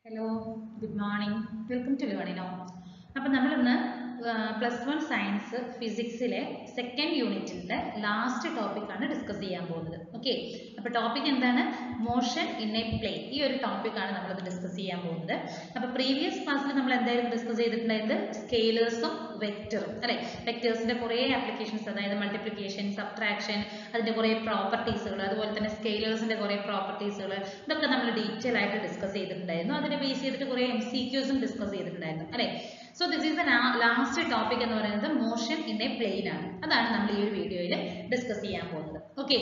Hello, good morning. Welcome to Learning Now. അപ്പോൾ നമ്മൾ ഇന്ന് +1 സയൻസ് ഫിസിക്സിലെ സെക്കൻഡ് യൂണിറ്റിന്റെ ലാസ്റ്റ് ടോപ്പിക് ആണ് ഡിസ്കസ് ചെയ്യാൻ പോകുന്നത്. ഓക്കേ. അപ്പോൾ ടോപ്പിക് എന്താണ്? Motion in a plane. ഈ ഒരു ടോപ്പിക് ആണ് നമ്മൾ ഡിസ്കസ് ചെയ്യാൻ പോകുന്നത്. അപ്പോൾ പ്രീവിയസ് ക്ലാസ്സിൽ നമ്മൾ എന്തായിരുന്നു ഡിസ്കസ് ചെയ്തിട്ടുണ്ടായിരുന്നത്? സ്കെയിലേഴ്സും വെക്ടറും അല്ലേ? വെക്ടേഴ്സിന്റെ കുറേ ആപ്ലിക്കേഷൻസ്, അതായത് മൾട്ടിപ്ലിക്കേഷൻ, സബ്ട്രാക്ഷൻ, അതിന്റെ കുറേ പ്രോപ്പർട്ടീസുകൾ, അതുപോലെ തന്നെ സ്കെയിലേഴ്സിന്റെ കുറേ പ്രോപ്പർട്ടീസുകൾ, ഇതൊക്കെ നമ്മൾ ഡീറ്റെയിൽ ആയിട്ട് ഡിസ്കസ് ചെയ്തിട്ടുണ്ടായിരുന്നു. അതിനെ ബേസ് ചെയ്തിട്ട് കുറേ MCQസും ഡിസ്കസ് ചെയ്തിട്ടുണ്ടായിരുന്നു അല്ലേ? So this is the last topic എന്ന് പറയുന്നത് മോഷൻ ഇൻ എ പ്ലെയിൻ ആണ്. അതാണ് നമ്മൾ ഈ ഒരു വീഡിയോയിൽ ഡിസ്കസ് ചെയ്യാൻ പോകുന്നത്. Okay.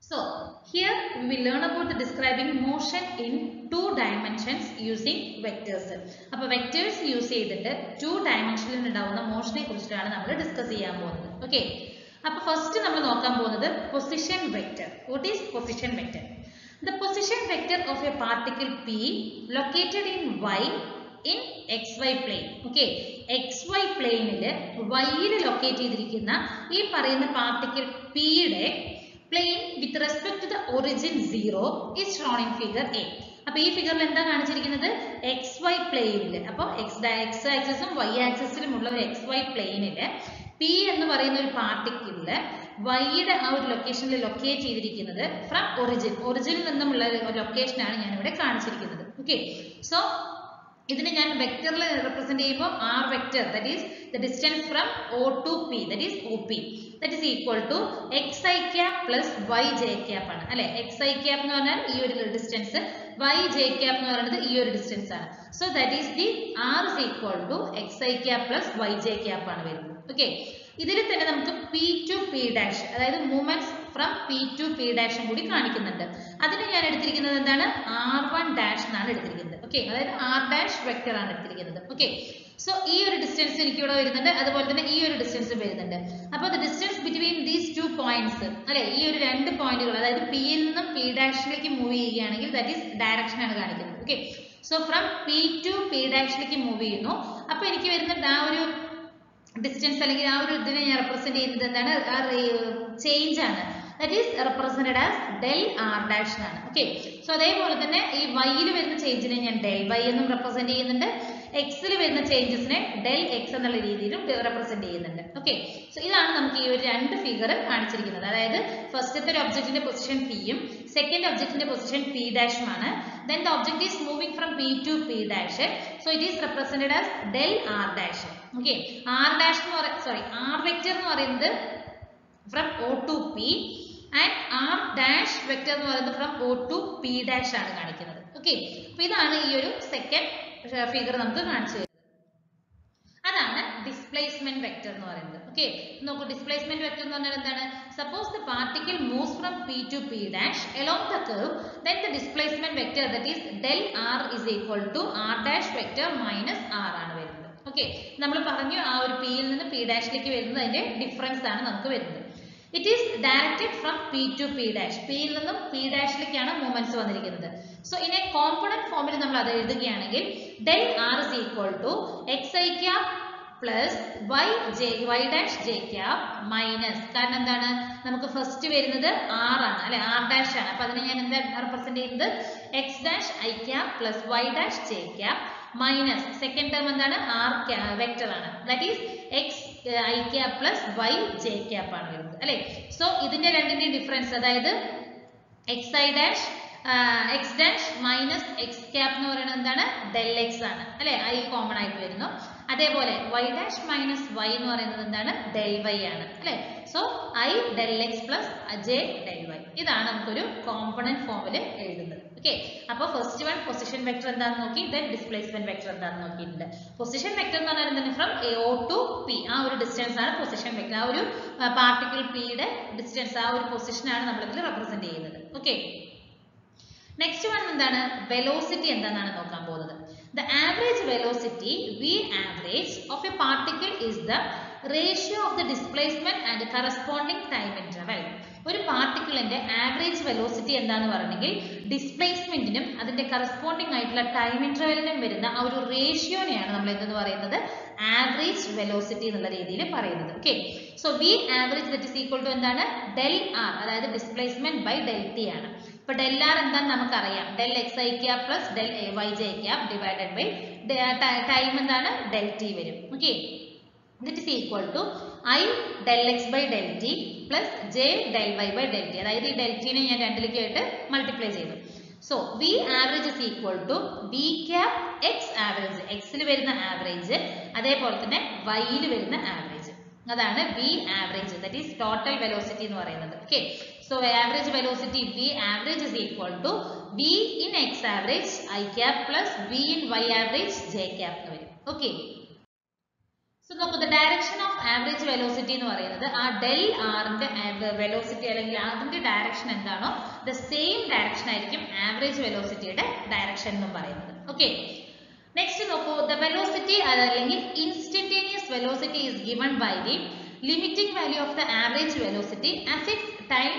So here we will learn about the describing motion in 2 dimensions using vectors. അപ്പോൾ vectors യൂസ് ചെയ്തിട്ട് 2 dimensionൽ ഉണ്ടാവുന്ന മോഷനെ കുറിച്ചിട്ടാണ് നമ്മൾ ഡിസ്കസ് ചെയ്യാൻ പോകുന്നത്. ഓക്കെ. അപ്പോൾ ഫസ്റ്റ് നമ്മൾ നോക്കാൻ പോകുന്നത് position vector. What is position vector? The position vector of a particle P located in y in xy plane. Okay, xy പ്ലെയിനിൽ y-ൽ ലൊക്കേറ്റ് ചെയ്തിരിക്കുന്ന ഈ പറയുന്ന പാർട്ടിക്കിൾ P യുടെ plane with respect to the origin 0 is shown in figure A. അപ്പോൾ ഈ ഫിഗറിൽ എന്താ കാണിച്ചിരിക്കുന്നത്? xy പ്ലെയിനിൽ. അപ്പോൾ x ആക്സിസും y ആക്സിസിലും ഉള്ള ഒരു xy പ്ലെയിനിൽ P എന്ന് പറയുന്ന ഒരു പാർട്ടിക്കിളിൽ y-യുടെ ആ ഒരു ലൊക്കേഷനിൽ ലൊക്കേറ്റ് ചെയ്തിരിക്കുന്നത് ഫ്രം ഒറിജിനിൽ നിന്നുമുള്ള ഒരു ലൊക്കേഷനാണ് ഞാൻ ഇവിടെ കാണിച്ചിരിക്കുന്നത്. ഓക്കെ. സോ ഇതിനെ ഞാൻ വെക്ടറിൽ റെപ്രസെന്റ് ചെയ്യുമ്പോൾ r vector, that is the distance from O to P, that is OP, that is equal to xi cap plus yj cap ആണ് അല്ലെ? xi cap എന്ന് പറഞ്ഞാൽ ഈ ഒരു ഡിസ്റ്റൻസ്, yj cap എന്ന് പറയുന്നത് ഈ ഒരു ഡിസ്റ്റൻസ് ആണ്. So that is the r is equal to xi cap plus yj cap ആണ് വരുന്നത്. ഓക്കെ. ഇതിൽ തന്നെ നമുക്ക് P to P dash, അതായത് movements from P to P dash കൂടി കാണിക്കുന്നുണ്ട്. അതിന് ഞാൻ എടുത്തിരിക്കുന്നത് എന്താണ്? R1 dash എന്നാണ് എടുത്തിരിക്കുന്നത്. ഓക്കെ, അതായത് r dash വെക്ടർ ആണ് എടുത്തിരിക്കുന്നത്. ഓക്കെ. സോ ഈ ഒരു ഡിസ്റ്റൻസ് എനിക്ക് ഇവിടെ വരുന്നുണ്ട്, അതുപോലെ തന്നെ ഈ ഒരു ഡിസ്റ്റൻസ് വരുന്നുണ്ട്. അപ്പോൾ the distance between these 2 points അല്ലെ, ഈ ഒരു 2 പോയിന്റുകൾ, അതായത് P യിൽ നിന്നും P ഡാഷിലേക്ക് മൂവ് ചെയ്യുകയാണെങ്കിൽ ദാറ്റ് ഈസ് ഡയറക്ഷൻ ആണ് കാണിക്കുന്നത്. Okay. So from P to P ഡാഷിലേക്ക് മൂവ് ചെയ്യുന്നു. അപ്പോൾ എനിക്ക് വരുന്നുണ്ട് ആ ഒരു ഡിസ്റ്റൻസ്, അല്ലെങ്കിൽ ആ ഒരു ഇതിനെ ഞാൻ റെപ്രസെന്റ് ചെയ്യുന്നത് എന്താണ്? ആ ചേഞ്ച് ആണ്. That is represented as del r dash എന്നാണ്. ഓക്കെ. സോ അതേപോലെ തന്നെ ഈ y-ൽ വരുന്ന ചേഞ്ചിനെ ഞാൻ del y എന്നും റെപ്രസെന്റ് ചെയ്യുന്നുണ്ട്, x-ൽ വരുന്ന ചേഞ്ചസിനെ del x എന്നുള്ള രീതിയിലും റെപ്രസെന്റ് ചെയ്യുന്നുണ്ട്. ഓക്കെ. സോ ഇതാണ് നമുക്ക് ഈ ഒരു 2 ഫിഗർ കാണിച്ചിരിക്കുന്നത്. അതായത് ഫസ്റ്റത്തെ ഒരു ഒബ്ജക്റ്റിന്റെ പൊസിഷൻ P യും സെക്കൻഡ് ഒബ്ജക്റ്റിന്റെ പൊസിഷൻ P ഡാഷും ആണ്. Then the object is moving from P to P dash. So it is represented as del r dash. Okay. R dash എന്ന് പറയുന്നത് r വെക്ടർ എന്ന് പറയുന്നത് from O to P and r dash vector എന്ന് പറയുന്നത് from O to P dash ആണ് കാണിക്കുന്നത്. Okay. അപ്പോൾ ഇതാണ് ഈ ഒരു സെക്കൻഡ് ഫിഗർ നമുക്ക് കാണിച്ചു തരുന്നത്. അതാണ് ഡിസ്പ്ലേസ്മെന്റ് വെക്ടർ എന്ന് പറയുന്നത്. ഓക്കെ. നോക്കൂ, ഡിസ്പ്ലേസ്മെന്റ് വെക്ടർ എന്ന് പറഞ്ഞാൽ എന്താണ്? Suppose the particle moves from P to P dash along the curve, then the displacement vector, that is del r is equal to r dash vector minus r ആണ് വരുന്നത്. Okay. നമ്മൾ പറഞ്ഞു ആ ഒരു P യിൽ നിന്ന് P ഡാഷിലേക്ക് വരുന്നത് അതിന്റെ ഡിഫറൻസ് ആണ് നമുക്ക് വരുന്നത്. It is directed from P to P dash. P യിൽ നിന്നും P ഡാഷിലേക്കാണ് മൂവ്മെന്റ്സ് വന്നിരിക്കുന്നത്. സോ ഇൻ എ കോമ്പണന്റ് ഫോമിൽ നമ്മൾ അത് എഴുതുകയാണെങ്കിൽ del r is equal to xi cap plus y dash j cap minus, കാരണം എന്താണ്? നമുക്ക് ഫസ്റ്റ് വരുന്നത് r ആണ് അല്ലെ, r dash ആണ്. അപ്പൊ അതിനെ ഞാൻ എന്താ റെപ്രസെന്റ് ചെയ്യുന്നത്? x dash i cap plus y dash j cap minus second term എന്താണ്? r വെക്ടർ ആണ്, that is x i cap plus y j cap ആണ് വരുന്നത് അല്ലെ. സോ ഇതിന്റെ രണ്ടിന്റെയും ഡിഫറൻസ്, അതായത് x dash minus x cap എന്ന് പറയുന്നത് എന്താണ്? del x ആണ് അല്ലെ, i കോമൺ ആയിട്ട് വരുന്നു. അതേപോലെ y dash മൈനസ് y എന്ന് പറയുന്നത് എന്താണ്? del y ആണ് അല്ലെ. So i del x plus j del y. ഇതാണ് നമുക്കൊരു കോമ്പണന്റ് ഫോമിൽ എഴുതുന്നത്. ഓക്കെ. അപ്പോൾ ഫസ്റ്റ് വൺ പൊസിഷൻ വെക്ടർ എന്താണെന്ന് നോക്കി, ദെൻ ഡിസ്പ്ലേസ്മെന്റ് വെക്ടർ എന്താണെന്ന് നോക്കിയിട്ടുണ്ട്. പൊസിഷൻ വെക്ടർ എന്ന് പറഞ്ഞാൽ എന്താണ്? ഫ്രം O to P, ആ ഒരു ഡിസ്റ്റൻസ് ആണ് പൊസിഷൻ വെക്ടർ. ആ ഒരു പാർട്ടിക്കിൾ P യുടെ ഡിസ്റ്റൻസ്, ആ ഒരു പൊസിഷനാണ് നമ്മൾ ഇതിൽ റെപ്രസെന്റ് ചെയ്യുന്നത്. ഓക്കെ. നെക്സ്റ്റ് വൺ എന്താണ്? വെലോസിറ്റി എന്താണെന്നാണ് നോക്കാൻ പോകുന്നത്. The average velocity V average of a particle is the ratio of the displacement and corresponding time interval. ഒരു പാർട്ടിക്കിളിന്റെ ആവറേജ് വെലോസിറ്റി എന്താന്ന് പറഞ്ഞെങ്കിൽ ഡിസ്പ്ലേസ്മെന്റിനും അതിന്റെ കറസ്പോണ്ടിങ് ആയിട്ടുള്ള ടൈം ഇന്റർവെലിനും വരുന്ന ആ ഒരു റേഷ്യോനെയാണ് നമ്മൾ എന്തെന്ന് പറയുന്നത്? ആവറേജ് വെലോസിറ്റി എന്നുള്ള രീതിയിൽ പറയുന്നത്. Okay. So V average that is equal to എന്താണ്? del r, അതായത് ഡിസ്പ്ലേസ്മെന്റ് ബൈ del t ആണ്. അപ്പോൾ del r എന്താണെന്ന് നമുക്കറിയാം, del xi cap plus del yj cap divided by time എന്താണ് del t വരും. Okay, that is equal to I del x by del t plus j del y by del t. അതായത് ഈ del t നെ ഞാൻ രണ്ടിലേക്ക് ആയിട്ട് multiply ചെയ്തു. So V average is equal to V cap x average. X ൽ വരുന്ന average അതേപോലെ തന്നെ y ൽ വരുന്ന ആവറേജ്, അതാണ് V average, that is total velocity എന്ന് പറയുന്നത്. Okay, so average velocity V average is equal to V in x average I cap plus V in y average j cap എന്ന് വരും. Okay, so നോക്കൂ, the direction of average velocity എന്ന് പറയുന്നത് ആ del r ന്റെ velocity അല്ലെങ്കിൽ അതിന്റെ direction എന്താണോ the same direction ആയിരിക്കും average velocityയുടെ ഡയറക്ഷൻ എന്നും പറയുന്നത്. Okay, next നോക്കൂ, the velocity അല്ലെങ്കിൽ instantaneous velocity is given by the limiting value of the average velocity as its time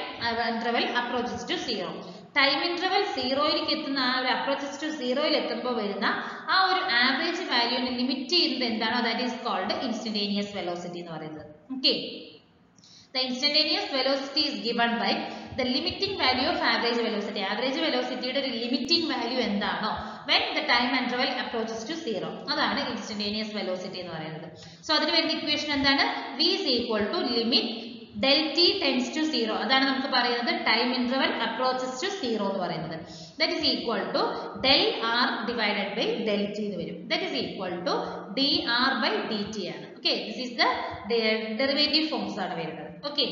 interval approaches to 0. Time interval സീറോയിലേക്ക് എത്തുന്ന ആ ഒരു അപ്രോച്ചസ് ടു സീറോയിൽ എത്തുമ്പോൾ വരുന്ന ആ ഒരു ആവറേജ് വാല്യൂവിനെ ലിമിറ്റ് ചെയ്യുന്നത് എന്താണോ that is called instantaneous velocity എന്ന് പറയുന്നത്. Okay, the instantaneous velocity is given by the limiting value of average velocity. Average velocity യുടെ ഒരു limiting value എന്താണോ when the time interval approaches to 0, അതാണ് instantaneous velocity എന്ന് പറയുന്നത്. സോ അതിന് വരുന്ന ഇക്വേഷൻ എന്താണ്? V is equal to limit del t tends to 0. അതാണ് നമുക്ക് പറയുന്നത് ടൈം ഇന്റർവൽ അപ്രോച്ചസ് ടു 0 എന്ന് പറയുന്നത്. That is equal to del r divided by del t എന്ന് വരും. That is equal to dr by dt ആണ്. Okay, this is the derivative forms ആണ് വരുന്നത്. Okay,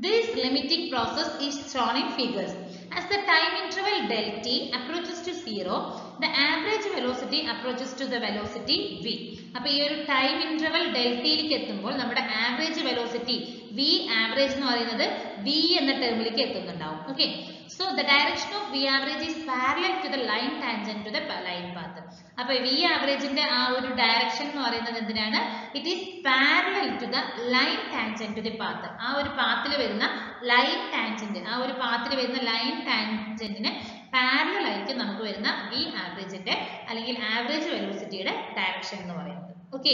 this limiting process is shown in figures. As the time interval del t approaches to 0, the average velocity approaches to the velocity v. അപ്പോൾ ഈ ഒരു time interval del t ലേക്ക് എത്തുമ്പോൾ നമ്മുടെ average velocity v average എന്ന് പറയുന്നത് v എന്ന ടേമിലേക്ക് എത്തുന്നുണ്ടാവും. Okay, so the direction of v average is parallel to the line tangent to the line path. അപ്പോൾ v average ന്റെ ആ ഒരു ഡയറക്ഷൻ എന്ന് പറയുന്നത് എന്തിനാണ്? it is parallel to the line tangent to the path. ആ ഒരു പാത്തിൽ വരുന്ന ലൈൻ ടാൻജന്റ്, ആ ഒരു പാത്തിൽ വരുന്ന ലൈൻ ടാൻജന്റിന് പാരലൽ ആയിരിക്കും നമുക്ക് വരുന്ന v ആവറേജിന്റെ അല്ലെങ്കിൽ ആവറേജ് വെലോസിറ്റിയുടെ ഡയറക്ഷൻ എന്ന് പറയുന്നത്. ഓക്കെ,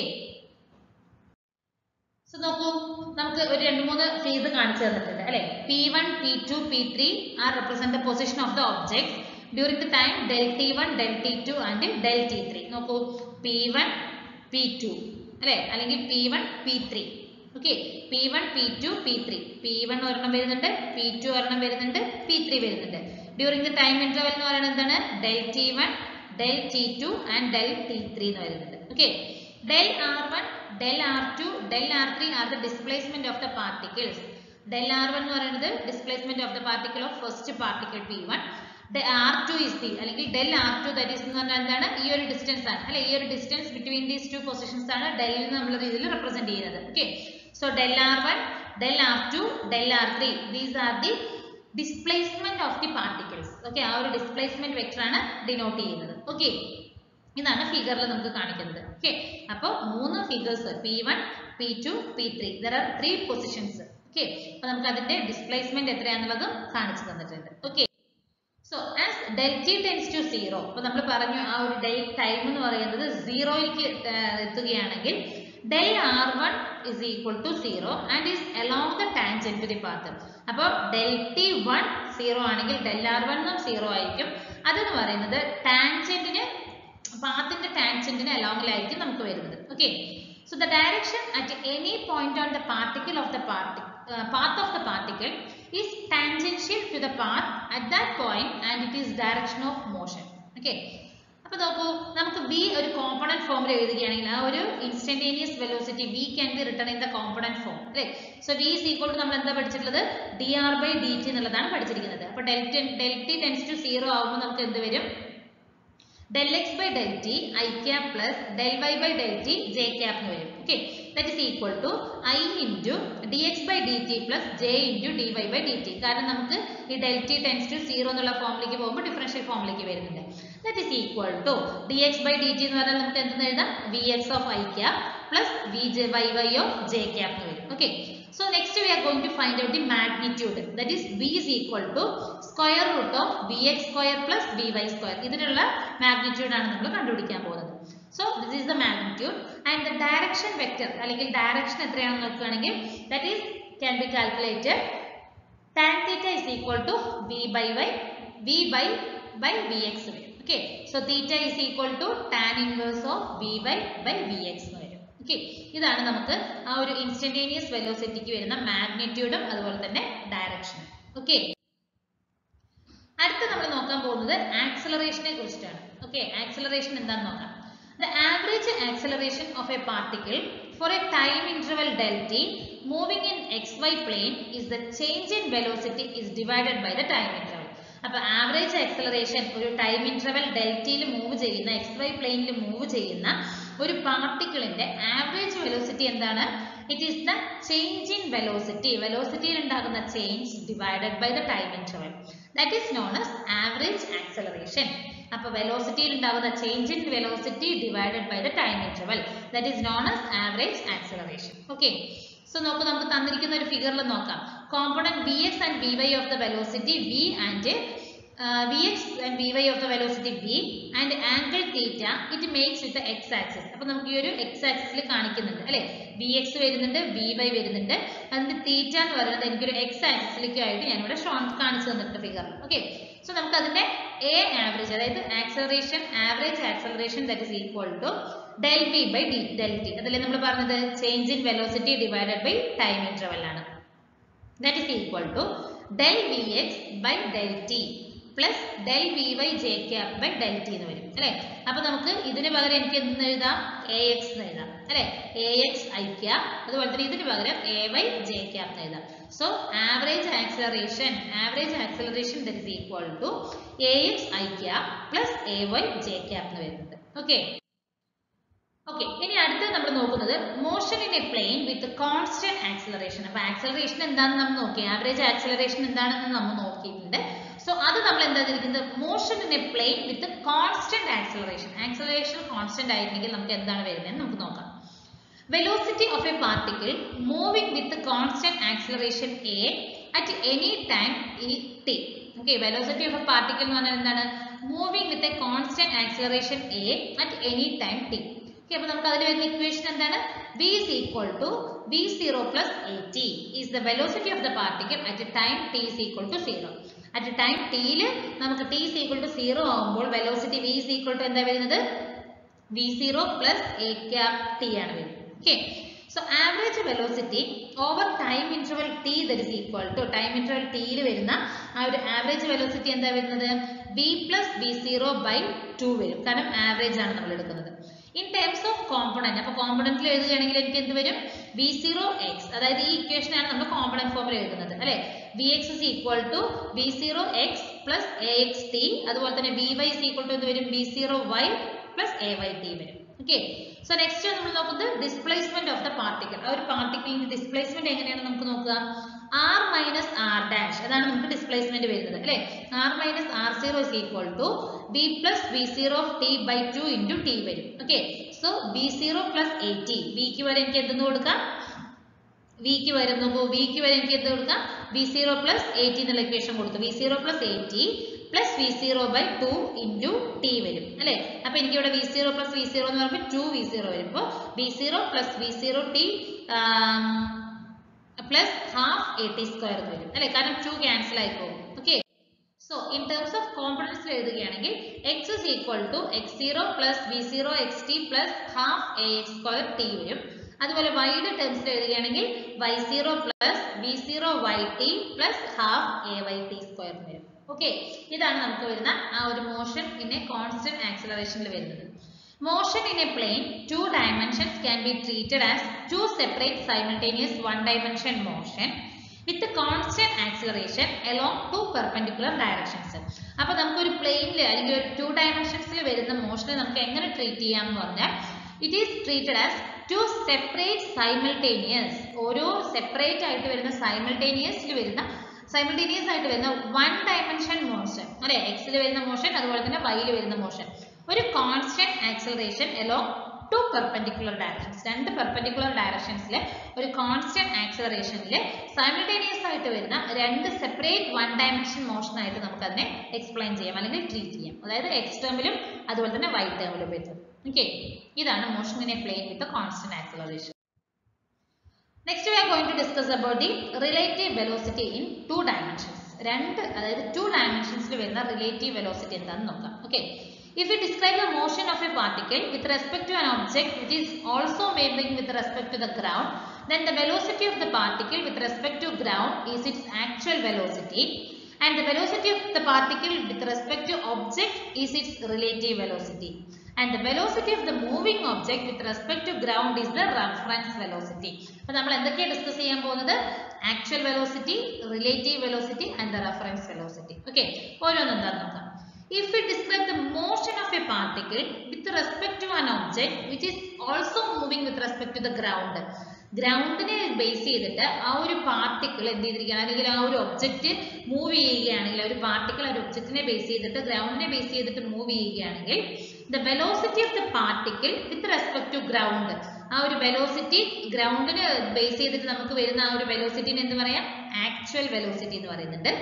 സോ നോക്കൂ, നമുക്ക് ഒരു 2-3 ഫേസ് കാണിച്ചു തന്നിട്ടുണ്ട് അല്ലെ. P1, P2, P3 are represent the position of the objects during the time del T1, del T2 and del T3. നോക്കൂ, P1, P2 അല്ലെ, അല്ലെങ്കിൽ P1, P3. Okay, P1, P2, P3. P1 ഒരെണ്ണം വരുന്നുണ്ട്, P2 ഒരെണ്ണം വരുന്നുണ്ട്, P3 വരുന്നുണ്ട്. During the time interval എന്ന് പറയുന്നത് എന്താണ്? del T1, del T2 and del T3 എന്ന് വരുന്നുണ്ട്. Okay, del R1, del R2, del R3 are the displacement of the particles. del R1 എന്ന് പറയുന്നത് displacement of the particle of first particle P1. R2 is the അല്ലെങ്കിൽ del R2 that is എന്ന് പറഞ്ഞാൽ എന്താണ്? ഈ ഒരു ഡിസ്റ്റൻസ് ആണ് അല്ലെ, ഈ ഒരു distance between these two positions ആണ് del എന്നുള്ള രീതിയിൽ റെപ്രസെന്റ് ചെയ്യുന്നത്. Okay, so del R1, del R2, del R3 these are the displacement of the particles. Okay, ആ ഒരു ഡിസ്പ്ലേസ്മെന്റ് വെക്ടർ ആണ് ഡിനോട്ട് ചെയ്യുന്നത്. ഓക്കെ, ഇതാണ് ഫിഗറിൽ നമുക്ക് കാണിക്കുന്നത്. ഓക്കെ, അപ്പോൾ 3 figures P1, P2, P3. there are 3 positions. Okay, അപ്പോൾ നമുക്ക് അതിന്റെ ഡിസ്പ്ലേസ്മെന്റ് എത്രയാണെന്നുള്ളതും കാണിച്ചു തന്നിട്ടുണ്ട്. Okay, so as del t tends to 0, അപ്പോൾ നമ്മൾ പറഞ്ഞു ആ ഒരു ടൈം എന്ന് പറയുന്നത് 0യിലേക്ക് എത്തുകയാണെങ്കിൽ del R1 is equal to 0 and is along the tangent to the path. അപ്പോൾ del T1 0 ആണെങ്കിൽ del R1 0 ആയിരിക്കും. അതെന്ന് പറയുന്നത് ടാൻജന്റിന് പാത്തിന്റെ ടാൻജന്റിന് അലോങ്ങിലായിരിക്കും നമുക്ക് വരുന്നത്. Okay, so the direction at any point on the particle of the path of the particle is tangential to the path at that point and it is direction of motion. Okay, അപ്പോൾ നോക്കൂ, നമുക്ക് v ഒരു component ഫോമിൽ എഴുതുകയാണെങ്കിൽ ആ ഒരു instantaneous velocity v can be written in the component form അല്ലേ. So v is equal to നമ്മൾ എന്താ പഠിച്ചിട്ടുള്ളത്? dr by dt എന്നുള്ളതാണ് പഠിച്ചിരിക്കുന്നത്. അപ്പോൾ del t tends to 0 ആവുമ്പോൾ നമുക്ക് എന്ത് വരും? del x by del t I cap plus del y by del t j cap എന്ന് വരും. Okay, that is equal to I into dx by dt plus j into dy by dt. കാരണം നമുക്ക് ഈ del t tends to 0 എന്നുള്ള ഫോമിലേക്ക് പോകുമ്പോൾ differential ഫോമിലേക്ക് വരുന്നുണ്ട്. That is equal to dx by dt എന്ന് പറഞ്ഞാൽ നമുക്ക് എന്തെന്ന് എഴുതാം? vx of I cap plus vy of j cap എന്ന് വരും. Okay, so next we are going to find out the magnitude. That is v is equal to square root of vx square plus vy square. ഇതിനുള്ള magnitude ആണ് നമ്മൾ കണ്ടുപിടിക്കാൻ പോകുന്നത്. So this is the magnitude and the direction vector അല്ലെങ്കിൽ direction എത്രയാണെന്ന് നോക്കുകയാണെങ്കിൽ that is can be calculated tan theta is equal to v by vx വരും. Okay, so theta is equal to tan inverse of v by vx എന്ന് വരും. Okay, ഇതാണ് നമുക്ക് ആ ഒരു ഇൻസ്റ്റന്റേനിയസ് വെലോസിറ്റിക്ക് വരുന്ന മാഗ്നിറ്റ്യൂഡും അതുപോലെ തന്നെ ഡയറക്ഷനും. Okay, അടുത്ത നമ്മൾ നോക്കാൻ പോകുന്നത് ആക്സലറേഷനെ കുറിച്ചിട്ടാണ്. Okay, ആക്സലറേഷൻ എന്താണെന്ന് നോക്കാം. The average acceleration of a particle for a time interval del t moving in xy plane is the change in velocity is divided by the time interval. അപ്പോൾ ആവറേജ് ആക്സലറേഷൻ ഒരു time interval ഡെൽറ്റയിൽ move ചെയ്യുന്ന xy പ്ലെയിനിൽ move ചെയ്യുന്ന ഒരു പാർട്ടിക്കിളിന്റെ average velocity എന്താണ്? It is the change in velocity, വെലോസിറ്റിയിൽ ഉണ്ടാകുന്ന change divided by the time interval, that is known as average acceleration. അപ്പോൾ വെലോസിറ്റിയിൽ ഉണ്ടാകുന്ന change in velocity divided by the time interval, that is known as average acceleration. Okay, so നമുക്ക് തന്നിരിക്കുന്ന ഒരു ഫിഗറിൽ നോക്കാം. Component vx and vy of the velocity v and vx and vy of the velocity v and angle theta it makes with the x axis. അപ്പോൾ നമുക്ക് ഈ ഒരു x ആക്സിസിൽ കാണിക്കുന്നുണ്ട് അല്ലേ, vx വരുന്നുണ്ട്, vy വരുന്നുണ്ട്, അതിന്റെ തീറ്റ എന്ന് പറയുന്നത് എനിക്കൊരു x ആക്സിസിലേക്കായിട്ട് ഞാൻ ഇവിടെ കാണിച്ചു തന്നിട്ടുണ്ട് ഫിഗറിൽ. ഓക്കെ, സോ നമുക്ക് അതിന്റെ a ആവറേജ്, അതായത് acceleration, average acceleration that is equal to del v by del t. അതല്ലേ നമ്മൾ പറഞ്ഞത് change in velocity divided by time interval ആണ്. That is equal to del vx by del t plus del vy j cap by del t എന്ന് വരും അല്ലേ. അപ്പൊ നമുക്ക് ഇതിന് പകരം എനിക്ക് എന്തെന്ന് എഴുതാം? ax എന്ന് എഴുതാം അല്ലെ, ax i cap. അതുപോലെ തന്നെ ഇതിന് പകരം ay j cap എന്ന് എഴുതാം. So average acceleration that is equal to ax i cap plus ay j cap എന്ന് വരുന്നുണ്ട്. ഓക്കെ, ഇനി അടുത്ത നമ്മൾ നോക്കുന്നത് motion in a plane with constant acceleration. അപ്പൊ ആക്സലറേഷൻ എന്താണെന്ന് നമ്മൾ നോക്കി, ആവറേജ് ആക്സലറേഷൻ എന്താണെന്ന് നമ്മൾ നോക്കിയിട്ടുണ്ട്. സോ അത് നമ്മൾ എന്താ ചെയ്തിരിക്കുന്നത്? Motion in a plane with constant acceleration. Acceleration constant ആയിരുന്നെങ്കിൽ നമുക്ക് എന്താണ് വരുന്നത് നമുക്ക് നോക്കാം. Velocity of a particle moving with constant acceleration a at any time t. Okay, velocity of a particle എന്ന് പറഞ്ഞാൽ എന്താണ്? Moving with a constant acceleration a at any time t. അപ്പോൾ നമുക്ക് അതിൽ വരുന്ന ഇക്വേഷൻ എന്താണ്? v is equal to v0 plus at is the velocity of the particle at a time t is equal to 0. At a time t യിൽ നമുക്ക് t is equal to 0 ആവുമ്പോൾ velocity v is equal to എന്താ വരുന്നത്? v0 plus a cap t ആണ് വരുന്നത്. Okay, so average velocity over time interval t that is equal to time interval t യിൽ വരുന്ന ആ ഒരു ആവറേജ് വെലോസിറ്റി എന്താ വരുന്നത്? v plus v0 by 2 വരും, കാരണം ആവറേജ് ആണ് നമ്മൾ എടുക്കുന്നത്. ഇൻ ടേംസ് ഓഫ് കോമ്പണന്റ്, അപ്പോൾ കോമ്പണന്റിൽ എഴുതുകയാണെങ്കിൽ എനിക്ക് എന്ത് വരും? v0x, അതായത് ഈ ഇക്വേഷൻ ആണ് നമ്മൾ കോമ്പണന്റ് ഫോമിൽ എഴുതുന്നത് അല്ലെ. vx is equal to v0x plus axt, അതുപോലെ തന്നെ vy is equal to എന്ത് വരും? v0y plus ayt വരും. ഓക്കെ, സോ നെക്സ്റ്റ് നമ്മൾ നോക്കുന്നത് ഡിസ്പ്ലേസ്മെന്റ് ഓഫ് ദ പാർട്ടിക്കിൾ. ആ ഒരു പാർട്ടിക്കിളിന്റെ ഡിസ്പ്ലേസ്മെന്റ് എങ്ങനെയാണ് നമുക്ക് നോക്കുക? r minus r dash, അതാണ് നമുക്ക് ഡിസ്പ്ലേസ്മെന്റ് വരുന്നത് അല്ലെ. r minus r0 is equal to v plus v0 of t by 2 into t വരും. Okay, so v0 plus at, v ക്ക് വരെ എനിക്ക് എന്തെന്ന് കൊടുക്കാം? v ക്ക് വരെ എനിക്ക് എന്ത് കൊടുക്കാം? v0 plus at എന്നുള്ള ഇക്വേഷൻ കൊടുത്തു. v0 plus at plus v0 by 2 into t വരും അല്ലെ. അപ്പൊ എനിക്ക് ഇവിടെ v0 plus v0 എന്ന് പറയുമ്പോൾ 2v0 വരുമ്പോൾ v0 plus v0 t plus half at square എന്ന് വരും അല്ലെ, കാരണം 2 ക്യാൻസൽ ആയി പോകും. Okay, so in terms of components എഴുതുകയാണെങ്കിൽ x is equal to x0 plus v0 xt plus half ax square t വരും. അതുപോലെ y യുടെ ടേംസിൽ എഴുതുകയാണെങ്കിൽ y0 plus v0 yt plus half ayt square വരും. ഓക്കെ, ഇതാണ് നമുക്ക് വരുന്ന ആ ഒരു മോഷൻ ഇൻ എ കോൺസ്റ്റന്റ് ആക്സലറേഷനിൽ വരുന്നത്. Motion in a plane, two dimensions can be treated as two separate simultaneous one-dimension motion with a constant acceleration along two perpendicular directions. അപ്പോൾ നമുക്ക് ഒരു പ്ലെയിനിൽ അല്ലെങ്കിൽ ഒരു ടു ഡയമെൻഷൻസിൽ വരുന്ന മോഷനെ നമുക്ക് എങ്ങനെ ട്രീറ്റ് ചെയ്യാം എന്ന് പറഞ്ഞാൽ, it is treated as two separate simultaneous, ഓരോ സെപ്പറേറ്റ് ആയിട്ട് വരുന്ന സൈമിൾട്ടേനിയസ് ആയിട്ട് വരുന്ന വൺ ഡയമെൻഷൻ മോഷൻ അല്ലെ. എക്സിൽ വരുന്ന മോഷൻ അതുപോലെ തന്നെ വൈയിൽ വരുന്ന മോഷൻ, ഒരു constant acceleration along to perpendicular directions, രണ്ട് പെർപെൻഡിക്കുലർ ഡയറക്ഷൻസിൽ ഒരു കോൺസ്റ്റന്റ് ആക്സലറേഷനിൽ സൈമിൾട്ടേനിയസ് ആയിട്ട് വരുന്ന രണ്ട് സെപ്പറേറ്റ് വൺ ഡയമെൻഷൻ മോഷൻ ആയിട്ട് നമുക്ക് അതിനെ എക്സ്പ്ലെയിൻ ചെയ്യാം അല്ലെങ്കിൽ ട്രീറ്റ് ചെയ്യാം. അതായത് എക്സ് ടേമിലും അതുപോലെ തന്നെ വൈ ടേമിലും വരുന്നത്. ഓക്കെ, ഇതാണ് motion in a plane with constant acceleration. Next we are going to discuss about the relative velocity in two dimensions. അതായത് 2 dimensions വരുന്ന relative velocity എന്താണെന്ന് നോക്കാം. Okay. If we describe the motion of a particle with respect to an object which is also moving with respect to the ground, then the velocity of the particle with respect to ground is its actual velocity, and the velocity of the particle with respect to object is its relative velocity, and the velocity of the moving object with respect to ground is the reference velocity. അപ്പോൾ നമ്മൾ എന്തൊക്കെയാണ് discuss ചെയ്യാൻ പോകുന്നത്? Actual velocity, relative velocity and the reference velocity. Okay, ഓരോന്നും എന്താണെന്ന് നോക്കാം. If we describe the motion of a particle with respect to an object which is also moving with respect to the ground, ഗ്രൗണ്ടിനെ base ചെയ്തിട്ട് ആ ഒരു particle എന്ത് ചെയ്തിരിക്കുകയാണ്, അല്ലെങ്കിൽ ആ ഒരു ഒബ്ജക്റ്റ് മൂവ് ചെയ്യുകയാണെങ്കിൽ, ഒരു പാർട്ടിക്കിൾ ആ ഒരു ഒബ്ജക്റ്റിനെ ബേസ് ചെയ്തിട്ട് ഗ്രൗണ്ടിനെ ബേസ് ചെയ്തിട്ട് മൂവ് ചെയ്യുകയാണെങ്കിൽ, the velocity of the particle with respect to ground, ആ ഒരു വെലോസിറ്റി ഗ്രൗണ്ടിനെ ബേസ് ചെയ്തിട്ട് നമുക്ക് വരുന്ന ആ ഒരു വെലോസിറ്റിനെ എന്ത് പറയാം? ആക്ച്വൽ വെലോസിറ്റി എന്ന് പറയുന്നുണ്ട്.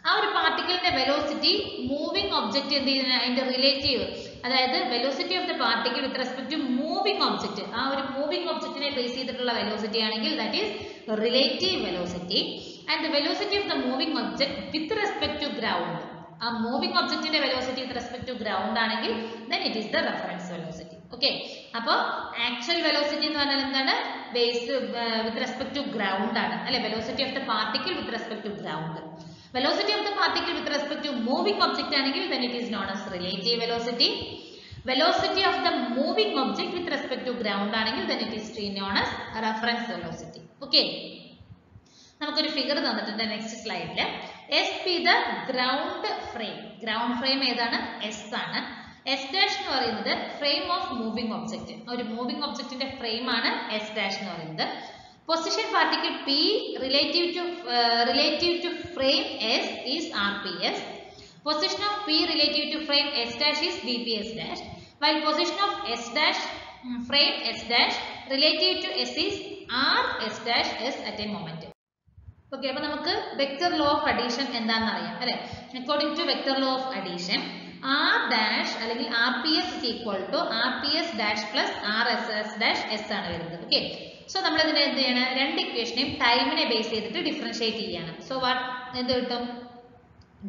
ആ ഒരു പാർട്ടിക്കിളിന്റെ വെലോസിറ്റി മൂവിംഗ് ഒബ്ജക്റ്റ് എന്ത് ചെയ്യുന്ന അതിന്റെ റിലേറ്റീവ്, അതായത് velocity of the particle with respect to moving object, ആ ഒരു മൂവിംഗ് ഒബ്ജക്റ്റിനെ ബേസ് ചെയ്തിട്ടുള്ള വെലോസിറ്റി ആണെങ്കിൽ that is relative velocity. And the velocity of the moving object with respect to ground, ആ മൂവിംഗ് ഒബ്ജക്റ്റിന്റെ velocity with respect to ground ആണെങ്കിൽ then it is the reference velocity. Okay, അപ്പോൾ actual velocity എന്ന് പറഞ്ഞാൽ എന്താണ്? Base with respect to ground ആണ് അല്ലെ, velocity of the particle with respect to ground. Velocity of the particle with respect to moving object ആണെങ്കിൽ then it is known as relative velocity. Velocity of the moving object with respect to ground ആണെങ്കിൽ then it is known as reference velocity. Okay, നമുക്കൊരു figure തന്നിട്ടുണ്ട് next സ്ലൈഡിൽ. S be the ground frame. Ground frame ഏതാണ്? S ആണ്. S dash എന്ന് പറയുന്നത് frame of moving object, ഒരു moving ഒബ്ജക്റ്റിന്റെ ഫ്രെയിം ആണ് S dash എന്ന് പറയുന്നത്. Position particle P relative to frame S is RPS. Position of P relative to frame S dash is VPS dash. While position of S dash frame S dash relative to S is RS dash S at a moment. Okay, അപ്പോൾ നമുക്ക് vector law of addition എന്താണെന്ന് അറിയാം അല്ലെ. According to vector law of addition R dash അല്ലെങ്കിൽ RPS is equal to RPS dash plus RSS dash S ആണ് വരുന്നത്. Okay, so നമ്മൾ ഇതിനെ എന്ത് ചെയ്യണം? രണ്ട് ഇക്വേഷനെയും ടൈമിനെ ബേസ് ചെയ്തിട്ട് ഡിഫറൻഷിയേറ്റ് ചെയ്യണം. സോ വാട്ട് എന്ത് കിട്ടും?